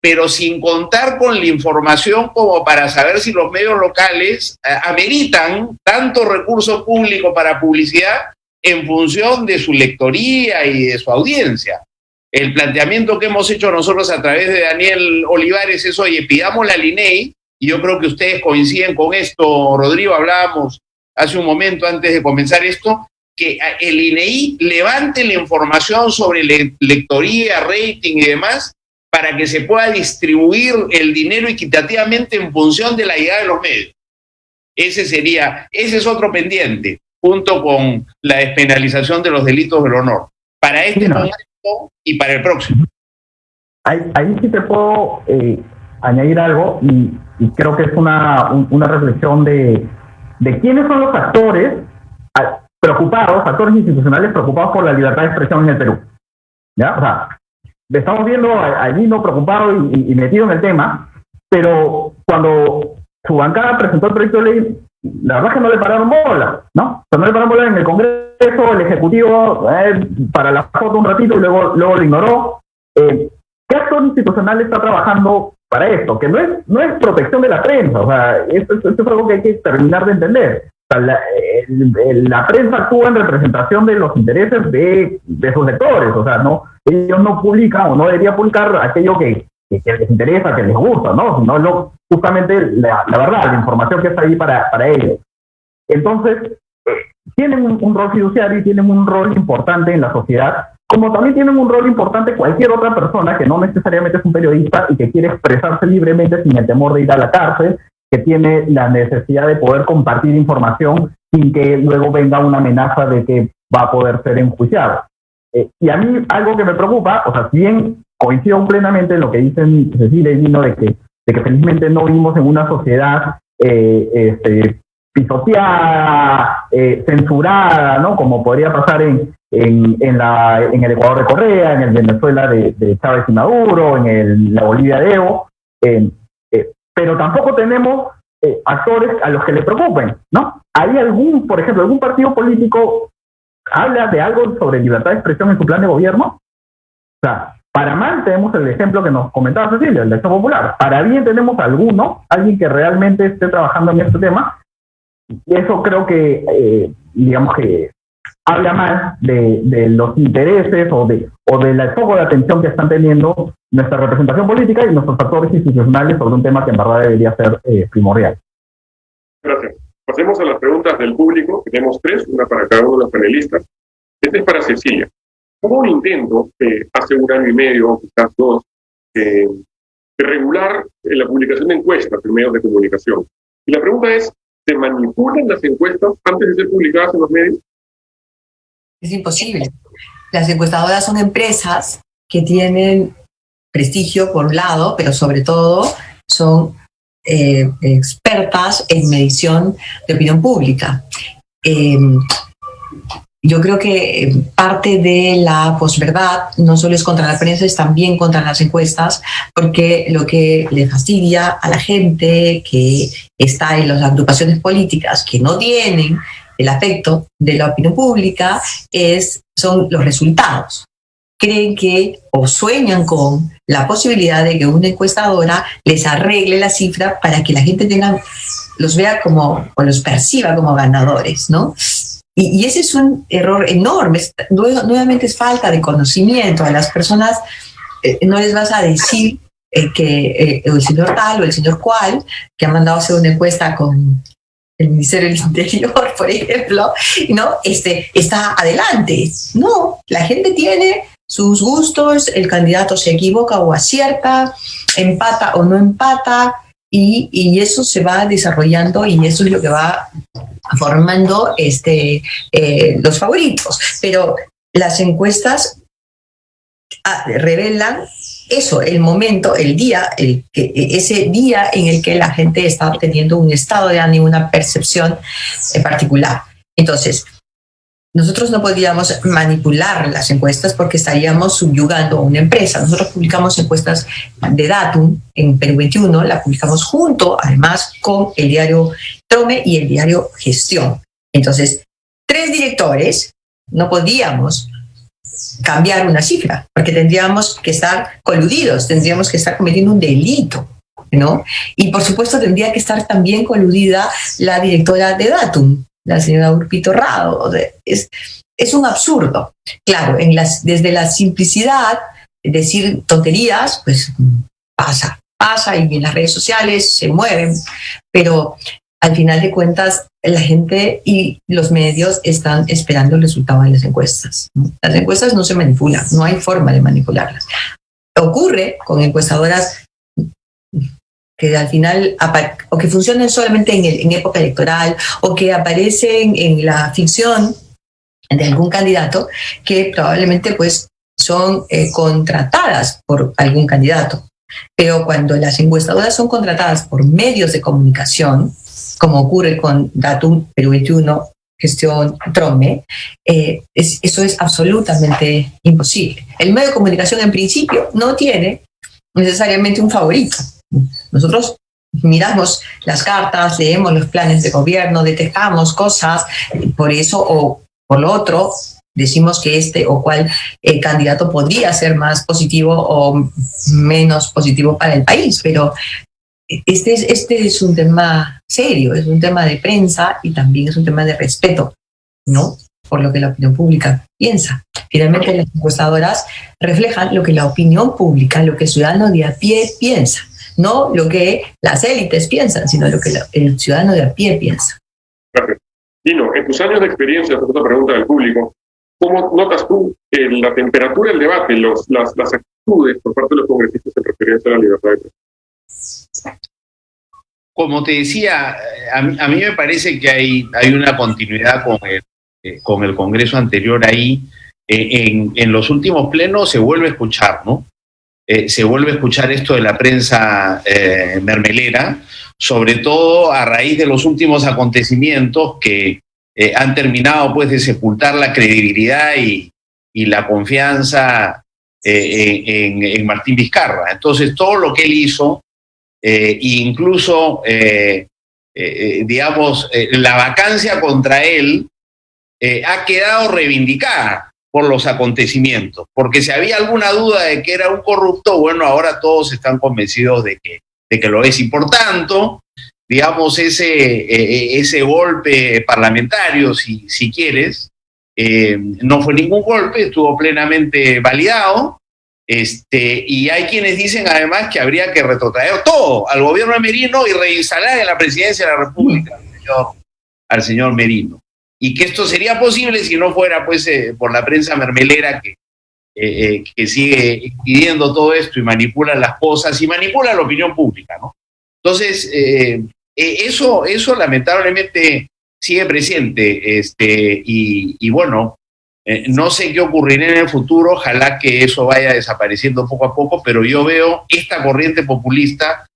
pero sin contar con la información como para saber si los medios locales ameritan tanto recurso público para publicidad en función de su lectoría y de su audiencia. El planteamiento que hemos hecho nosotros a través de Daniel Olivares es, oye, pidamos la LINEI, y yo creo que ustedes coinciden con esto, Rodrigo, hablábamos hace un momento antes de comenzar esto, que el INEI levante la información sobre lectoría, rating y demás, para que se pueda distribuir el dinero equitativamente en función de la llegada de los medios. Ese es otro pendiente, junto con la despenalización de los delitos del honor, para este momento y para el próximo. Ahí sí te puedo añadir algo, y creo que es una reflexión de quiénes son los actores preocupados, actores institucionales preocupados por la libertad de expresión en el Perú. ¿Ya? O sea, estamos viendo al Nino preocupado y metido en el tema, pero cuando su bancada presentó el proyecto de ley, la verdad es que no le pararon bola, ¿no? O sea, no le pararon bola en el Congreso, el Ejecutivo, para la foto un ratito y luego lo ignoró. ¿Qué actor institucional está trabajando para esto? Que no es protección de la prensa, o sea, esto es algo que hay que terminar de entender. O sea, la prensa actúa en representación de los intereses de sus lectores, o sea, ellos no publican o no deberían publicar aquello que les interesa, que les gusta, ¿no? Sino justamente la verdad, la información que está ahí para ellos. Entonces, tienen un rol fiduciario y tienen un rol importante en la sociedad, como también tienen un rol importante cualquier otra persona que no necesariamente es un periodista y que quiere expresarse libremente sin el temor de ir a la cárcel, que tiene la necesidad de poder compartir información sin que luego venga una amenaza de que va a poder ser enjuiciado. Y a mí algo que me preocupa, o sea, si bien coincido plenamente en lo que dicen Cecilia y Nino de que felizmente no vivimos en una sociedad pisoteada, censurada, ¿no? Como podría pasar en el Ecuador de Correa, en el Venezuela de Chávez y Maduro, en la Bolivia de Evo, pero tampoco tenemos actores a los que le preocupen, ¿no? ¿Hay por ejemplo, algún partido político habla de algo sobre libertad de expresión en su plan de gobierno? O sea, para mal tenemos el ejemplo que nos comentaba Cecilia, el de Acción Popular. Para bien tenemos alguien que realmente esté trabajando en este tema. Y eso creo que, digamos que habla más de los intereses o del foco de atención que están teniendo nuestra representación política y nuestros actores institucionales sobre un tema que en verdad debería ser primordial. Gracias. Pasemos a las preguntas del público. Tenemos 3, una para cada uno de los panelistas. Esta es para Cecilia. Hubo un intento hace 1 año y medio, quizás 2, de regular la publicación de encuestas en medios de comunicación. Y la pregunta es, ¿se manipulan las encuestas antes de ser publicadas en los medios? Es imposible. Las encuestadoras son empresas que tienen prestigio por un lado, pero sobre todo son expertas en medición de opinión pública. Yo creo que parte de la posverdad no solo es contra la prensa, es también contra las encuestas, porque lo que le fastidia a la gente que está en las agrupaciones políticas que no tienen el afecto de la opinión pública son los resultados. Creen que o sueñan con la posibilidad de que una encuestadora les arregle la cifra para que la gente los vea como o los perciba como ganadores, ¿no? Y ese es un error enorme. Nuevamente es falta de conocimiento. A las personas no les vas a decir que el señor tal o el señor cual, que ha mandado hacer una encuesta con el Ministerio del Interior, por ejemplo, ¿no? Está adelante. No, la gente tiene sus gustos, el candidato se equivoca o acierta, empata o no empata, y eso se va desarrollando y eso es lo que va formando los favoritos. Pero las encuestas revelan eso, el momento, el día, ese día en el que la gente está teniendo un estado de ánimo, una percepción particular. Entonces, nosotros no podríamos manipular las encuestas porque estaríamos subyugando a una empresa. Nosotros publicamos encuestas de Datum en Perú 21, la publicamos junto, además, con el diario Trome y el diario Gestión. Entonces, 3 directores no podíamos cambiar una cifra, porque tendríamos que estar coludidos, tendríamos que estar cometiendo un delito, ¿no? Y por supuesto tendría que estar también coludida la directora de Datum, la señora Urpi Torrado. Es un absurdo. Claro, desde la simplicidad, decir tonterías, pues pasa y en las redes sociales se mueven, pero al final de cuentas la gente y los medios están esperando el resultado de las encuestas, ¿no? Las encuestas no se manipulan, no hay forma de manipularlas. Ocurre con encuestadoras que al final, o que funcionan solamente en época electoral, o que aparecen en la ficción de algún candidato, que probablemente pues son contratadas por algún candidato. Pero cuando las encuestadoras son contratadas por medios de comunicación, como ocurre con Datum, Perú 21, Gestión, Trome, eso es absolutamente imposible. El medio de comunicación en principio no tiene necesariamente un favorito. Nosotros miramos las cartas, leemos los planes de gobierno, detectamos cosas, por eso o por lo otro decimos que este o cual candidato podría ser más positivo o menos positivo para el país, pero este es un tema serio, es un tema de prensa y también es un tema de respeto, ¿no? Por lo que la opinión pública piensa. Finalmente las encuestadoras reflejan lo que la opinión pública, lo que el ciudadano de a pie piensa. No lo que las élites piensan, sino lo que el ciudadano de a pie piensa. Gracias. Dino, en tus años de experiencia, esta es otra pregunta del público, ¿cómo notas tú la temperatura del debate, las actitudes por parte de los congresistas en referencia a la libertad de expresión? Como te decía, a mí me parece que hay una continuidad con el Congreso anterior ahí. En los últimos plenos se vuelve a escuchar, ¿no? Se vuelve a escuchar esto de la prensa mermelera, sobre todo a raíz de los últimos acontecimientos que han terminado pues de sepultar la credibilidad y la confianza en Martín Vizcarra. Entonces todo lo que él hizo, incluso digamos la vacancia contra él ha quedado reivindicada por los acontecimios, porque si había alguna duda de que era un corrupto, bueno, ahora todos están convencidos de que lo es, y por tanto, digamos, ese golpe parlamentario, si quieres, no fue ningún golpe, estuvo plenamente validado. Y hay quienes dicen además que habría que retrotraer todo al gobierno de Merino y reinstalar en la presidencia de la República al señor Merino. Y que esto sería posible si no fuera pues por la prensa mermelera que sigue pidiendo todo esto y manipula las cosas y manipula la opinión pública, ¿no? Entonces, eso lamentablemente sigue presente, y bueno, no sé qué ocurrirá en el futuro, ojalá que eso vaya desapareciendo poco a poco, pero yo veo esta corriente populista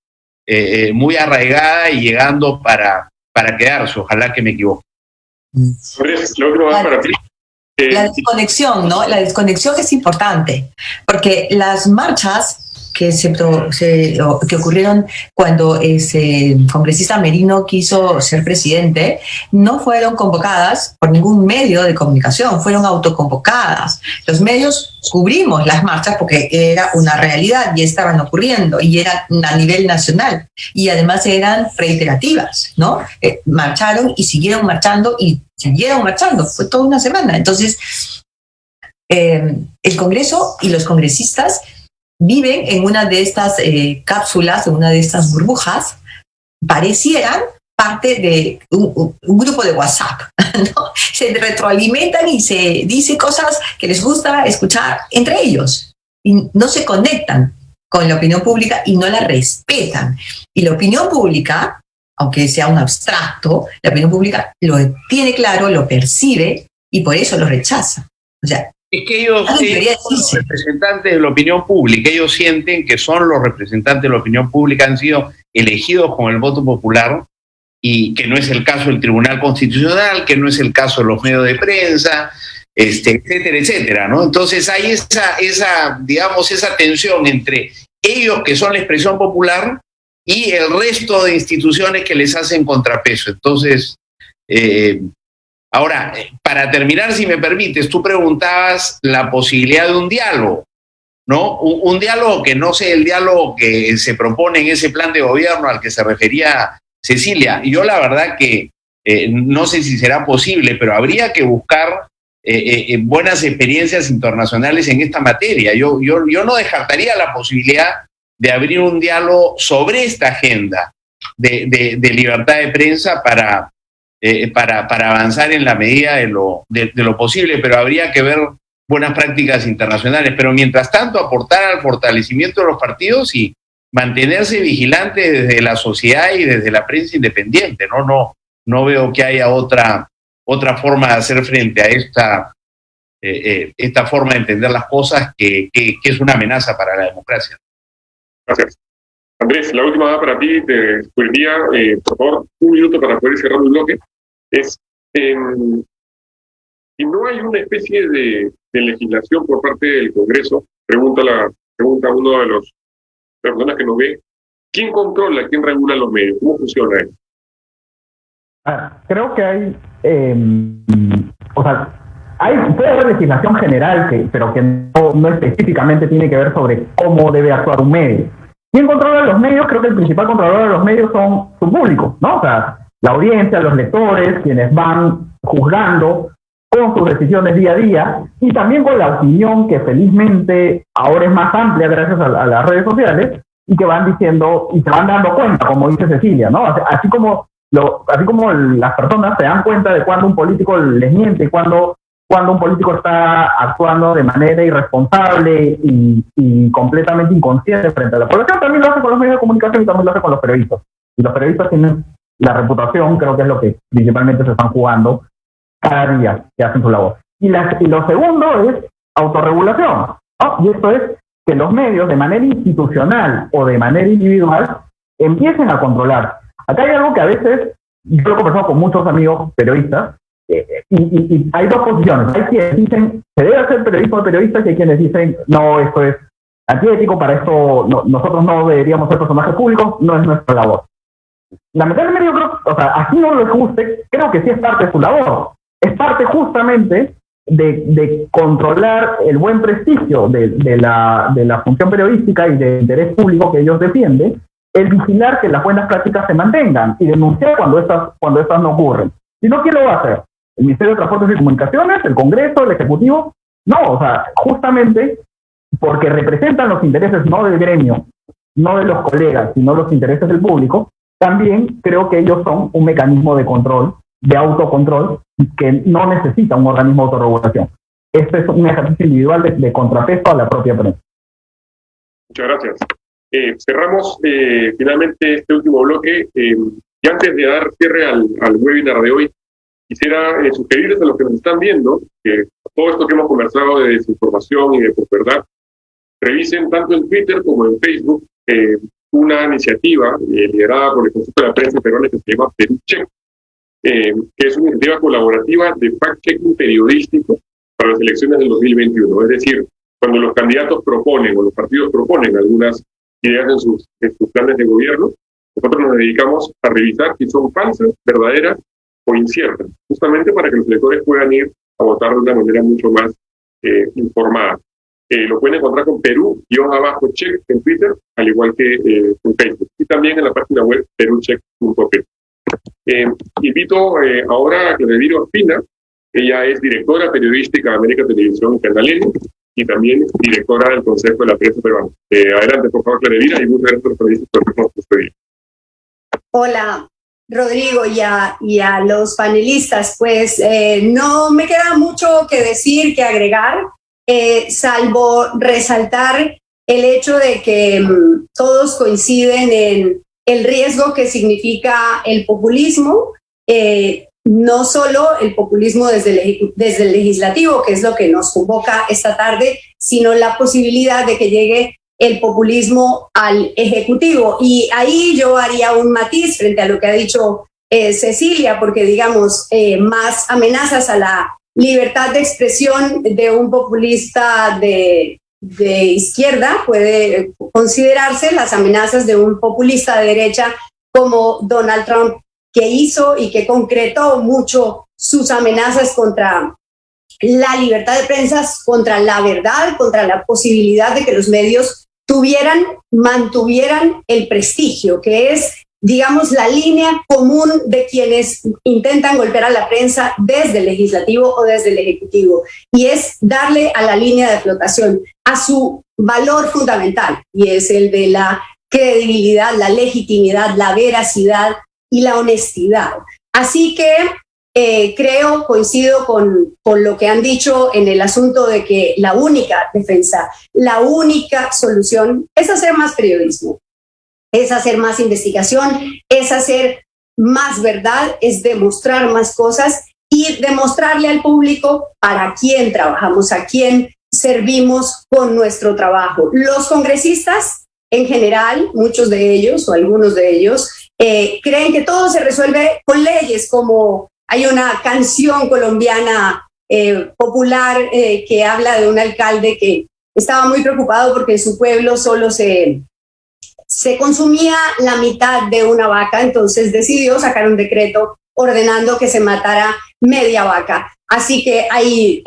muy arraigada y llegando para quedarse, ojalá que me equivoque. La desconexión, ¿no? La desconexión es importante, porque las marchas que ocurrieron cuando ese congresista Merino quiso ser presidente no fueron convocadas por ningún medio de comunicación, fueron autoconvocadas. Los medios cubrimos las marchas porque era una realidad y estaban ocurriendo y eran a nivel nacional y además eran reiterativas, ¿no? Marcharon y siguieron marchando y siguieron marchando, fue toda una semana. Entonces, el Congreso y los congresistas viven en una de estas cápsulas, en una de estas burbujas, parecieran parte de un grupo de WhatsApp, ¿no? Se retroalimentan y se dice cosas que les gusta escuchar entre ellos y no se conectan con la opinión pública y no la respetan. Y la opinión pública, aunque sea un abstracto, la opinión pública lo tiene claro, lo percibe y por eso lo rechaza. O sea, es que ellos son los representantes de la opinión pública, ellos sienten que son los representantes de la opinión pública, han sido elegidos con el voto popular y que no es el caso del Tribunal Constitucional, que no es el caso de los medios de prensa, etcétera, etcétera, ¿no? Entonces hay esa tensión entre ellos que son la expresión popular y el resto de instituciones que les hacen contrapeso. Entonces, ahora, para terminar, si me permites, tú preguntabas la posibilidad de un diálogo, ¿no? Un diálogo que no sea el diálogo que se propone en ese plan de gobierno al que se refería Cecilia. Yo la verdad que no sé si será posible, pero habría que buscar buenas experiencias internacionales en esta materia. Yo no descartaría la posibilidad de abrir un diálogo sobre esta agenda de libertad de prensa para avanzar en la medida de lo posible, pero habría que ver buenas prácticas internacionales. Pero mientras tanto, aportar al fortalecimiento de los partidos y mantenerse vigilante desde la sociedad y desde la prensa independiente. No veo que haya otra forma de hacer frente a esta forma de entender las cosas que es una amenaza para la democracia. Gracias. Andrés, la última va para ti. Te pediría, por favor, un minuto para poder cerrar el bloque. Si no hay una especie de legislación por parte del Congreso, pregunta uno de las personas que nos ve, ¿quién controla, quién regula los medios? ¿Cómo funciona eso? Creo que hay, puede haber legislación general, pero que no específicamente tiene que ver sobre cómo debe actuar un medio. ¿Quién controla los medios? Creo que el principal controlador de los medios son su público, ¿no? O sea, la audiencia, los lectores, quienes van juzgando con sus decisiones día a día y también con la opinión que felizmente ahora es más amplia gracias a las redes sociales y que van diciendo y se van dando cuenta, como dice Cecilia, ¿no? Así como las personas se dan cuenta de cuando un político les miente, cuando un político está actuando de manera irresponsable y completamente inconsciente frente a la población, también lo hace con los medios de comunicación y también lo hace con los periodistas. Y los periodistas tienen la reputación, creo que es lo que principalmente se están jugando cada día que hacen su labor. Y lo segundo es autorregulación, ¿no? Y esto es que los medios de manera institucional o de manera individual empiecen a controlar. Acá hay algo que a veces, yo lo he conversado con muchos amigos periodistas, y hay dos posiciones. Hay quienes dicen, se debe hacer periodismo de periodistas, y hay quienes dicen, no, esto es antiético, para esto nosotros no deberíamos ser personajes públicos, no es nuestra labor. Lamentablemente yo creo, así no les guste, creo que sí es parte de su labor. Es parte justamente de controlar el buen prestigio de la función periodística y del interés público que ellos defienden, el vigilar que las buenas prácticas se mantengan y denunciar cuando estas no ocurren. Si no, ¿quién lo va a hacer? el Ministerio de Transportes y Comunicaciones, el Congreso, el Ejecutivo. No, o sea, justamente porque representan los intereses no del gremio, no de los colegas, sino los intereses del público, también creo que ellos son un mecanismo de control, de autocontrol, que no necesita un organismo de autorregulación. Este es un ejercicio individual de contrapeso a la propia prensa. Muchas gracias. Cerramos finalmente este último bloque. Y antes de dar cierre al webinar de hoy, quisiera sugerirles a los que nos están viendo que todo esto que hemos conversado de desinformación y de posverdad, revisen tanto en Twitter como en Facebook una iniciativa liderada por el Consejo de la Prensa Peruana que se llama Perú Check, que es una iniciativa colaborativa de fact-checking periodístico para las elecciones del 2021. Es decir, cuando los candidatos proponen o los partidos proponen algunas ideas en sus planes de gobierno, nosotros nos dedicamos a revisar si son falsas, verdaderas o inciertas, justamente para que los electores puedan ir a votar de una manera mucho más informada. Lo pueden encontrar con Perú-Check en Twitter, al igual que en Facebook, y también en la página web perucheck.p. Invito ahora a Cledeviro Ospina. Ella es directora periodística de América Televisión y Canal N, y también directora del Consejo de la Prensa Peruana. Adelante, por favor, Cledeviro, y muchas gracias a los periodistas por habernos despedido. Hola, Rodrigo, y a los panelistas. Pues no me queda mucho que decir, que agregar, salvo resaltar el hecho de que todos coinciden en el riesgo que significa el populismo, no solo el populismo desde el legislativo, que es lo que nos convoca esta tarde, sino la posibilidad de que llegue el populismo al ejecutivo. Y ahí yo haría un matiz frente a lo que ha dicho Cecilia, porque digamos, más amenazas a la libertad de expresión de un populista de izquierda puede considerarse las amenazas de un populista de derecha como Donald Trump, que hizo y que concretó mucho sus amenazas contra la libertad de prensa, contra la verdad, contra la posibilidad de que los medios mantuvieran el prestigio, que es, digamos, la línea común de quienes intentan golpear a la prensa desde el legislativo o desde el ejecutivo, y es darle a la línea de flotación, a su valor fundamental, y es el de la credibilidad, la legitimidad, la veracidad y la honestidad. Así que coincido con lo que han dicho en el asunto de que la única defensa, la única solución es hacer más periodismo, es hacer más investigación, es hacer más verdad, es demostrar más cosas y demostrarle al público para quién trabajamos, a quién servimos con nuestro trabajo. Los congresistas, en general, muchos de ellos o algunos de ellos, creen que todo se resuelve con leyes, como hay una canción colombiana popular que habla de un alcalde que estaba muy preocupado porque en su pueblo solo se consumía la mitad de una vaca, entonces decidió sacar un decreto ordenando que se matara media vaca. Así que hay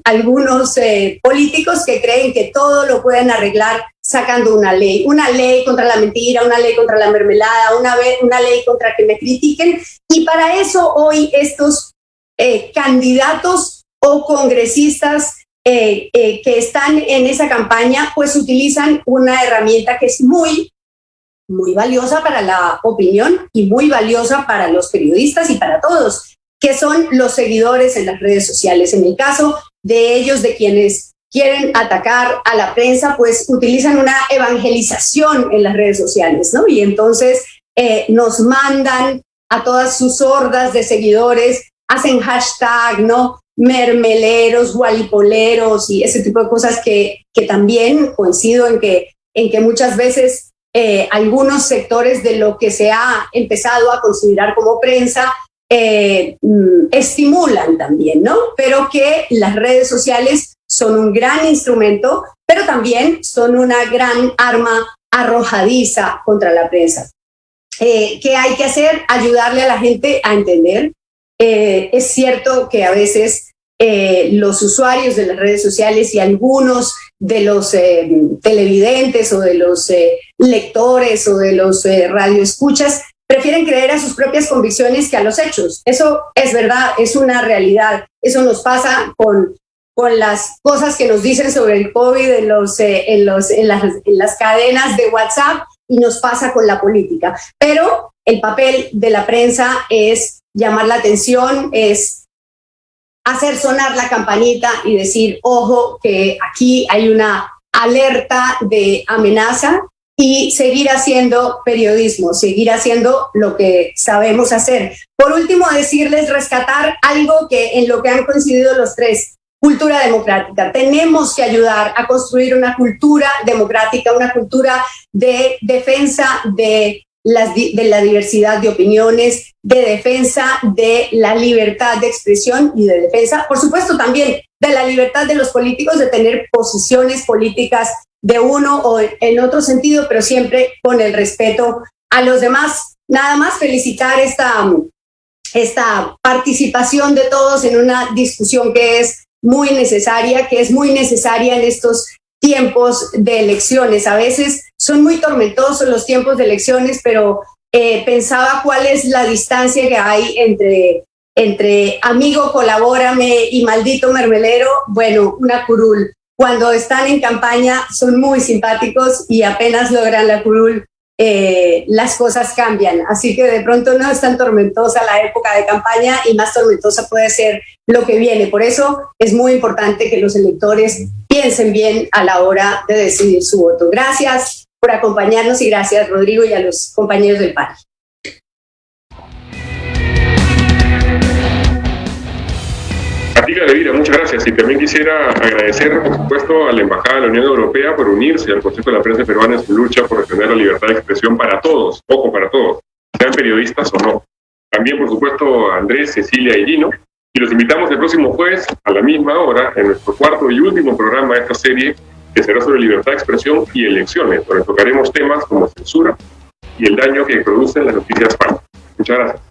algunos políticos que creen que todo lo pueden arreglar sacando una ley contra la mentira, una ley contra la mermelada, una ley contra que me critiquen. Y para eso hoy estos candidatos o congresistas que están en esa campaña, pues utilizan una herramienta que es muy valiosa para la opinión y muy valiosa para los periodistas y para todos, que son los seguidores en las redes sociales. En el caso de ellos, de quienes quieren atacar a la prensa, pues utilizan una evangelización en las redes sociales, ¿no? Y entonces nos mandan a todas sus hordas de seguidores, hacen hashtag, ¿no? Mermeleros, gualipoleros y ese tipo de cosas que también coincido en que muchas veces algunos sectores de lo que se ha empezado a considerar como prensa estimulan también, ¿no? Pero que las redes sociales son un gran instrumento, pero también son una gran arma arrojadiza contra la prensa. ¿Qué hay que hacer? Ayudarle a la gente a entender. Es cierto que a veces los usuarios de las redes sociales y algunos de los televidentes o de los lectores o de los radioescuchas prefieren creer a sus propias convicciones que a los hechos. Eso es verdad, es una realidad. Eso nos pasa con las cosas que nos dicen sobre el COVID en las cadenas de WhatsApp, y nos pasa con la política. Pero el papel de la prensa es llamar la atención, es hacer sonar la campanita y decir, ojo, que aquí hay una alerta de amenaza, y seguir haciendo periodismo, seguir haciendo lo que sabemos hacer. Por último, decirles, rescatar algo que en lo que han coincidido los tres: cultura democrática. Tenemos que ayudar a construir una cultura democrática, una cultura de defensa de la diversidad de opiniones, de defensa de la libertad de expresión y de defensa, por supuesto, también de la libertad de los políticos de tener posiciones políticas de uno o en otro sentido, pero siempre con el respeto a los demás. Nada más felicitar esta participación de todos en una discusión que es muy necesaria en estos tiempos de elecciones. A veces son muy tormentosos los tiempos de elecciones, pero pensaba cuál es la distancia que hay entre amigo, colabórame y maldito mermelero. Bueno, una curul. Cuando están en campaña son muy simpáticos y apenas logran la curul, las cosas cambian. Así que de pronto no es tan tormentosa la época de campaña, y más tormentosa puede ser lo que viene. Por eso es muy importante que los electores piensen bien a la hora de decidir su voto. Gracias por acompañarnos, y gracias, Rodrigo, y a los compañeros del panel. Atila Levira, muchas gracias. Y también quisiera agradecer, por supuesto, a la Embajada de la Unión Europea por unirse al Consejo de la Prensa Peruana en su lucha por defender la libertad de expresión para todos, ojo, para todos, sean periodistas o no. También, por supuesto, a Andrés, Cecilia y Gino. Y los invitamos el próximo jueves a la misma hora en nuestro cuarto y último programa de esta serie, que será sobre libertad de expresión y elecciones, donde tocaremos temas como censura y el daño que producen las noticias falsas. Muchas gracias.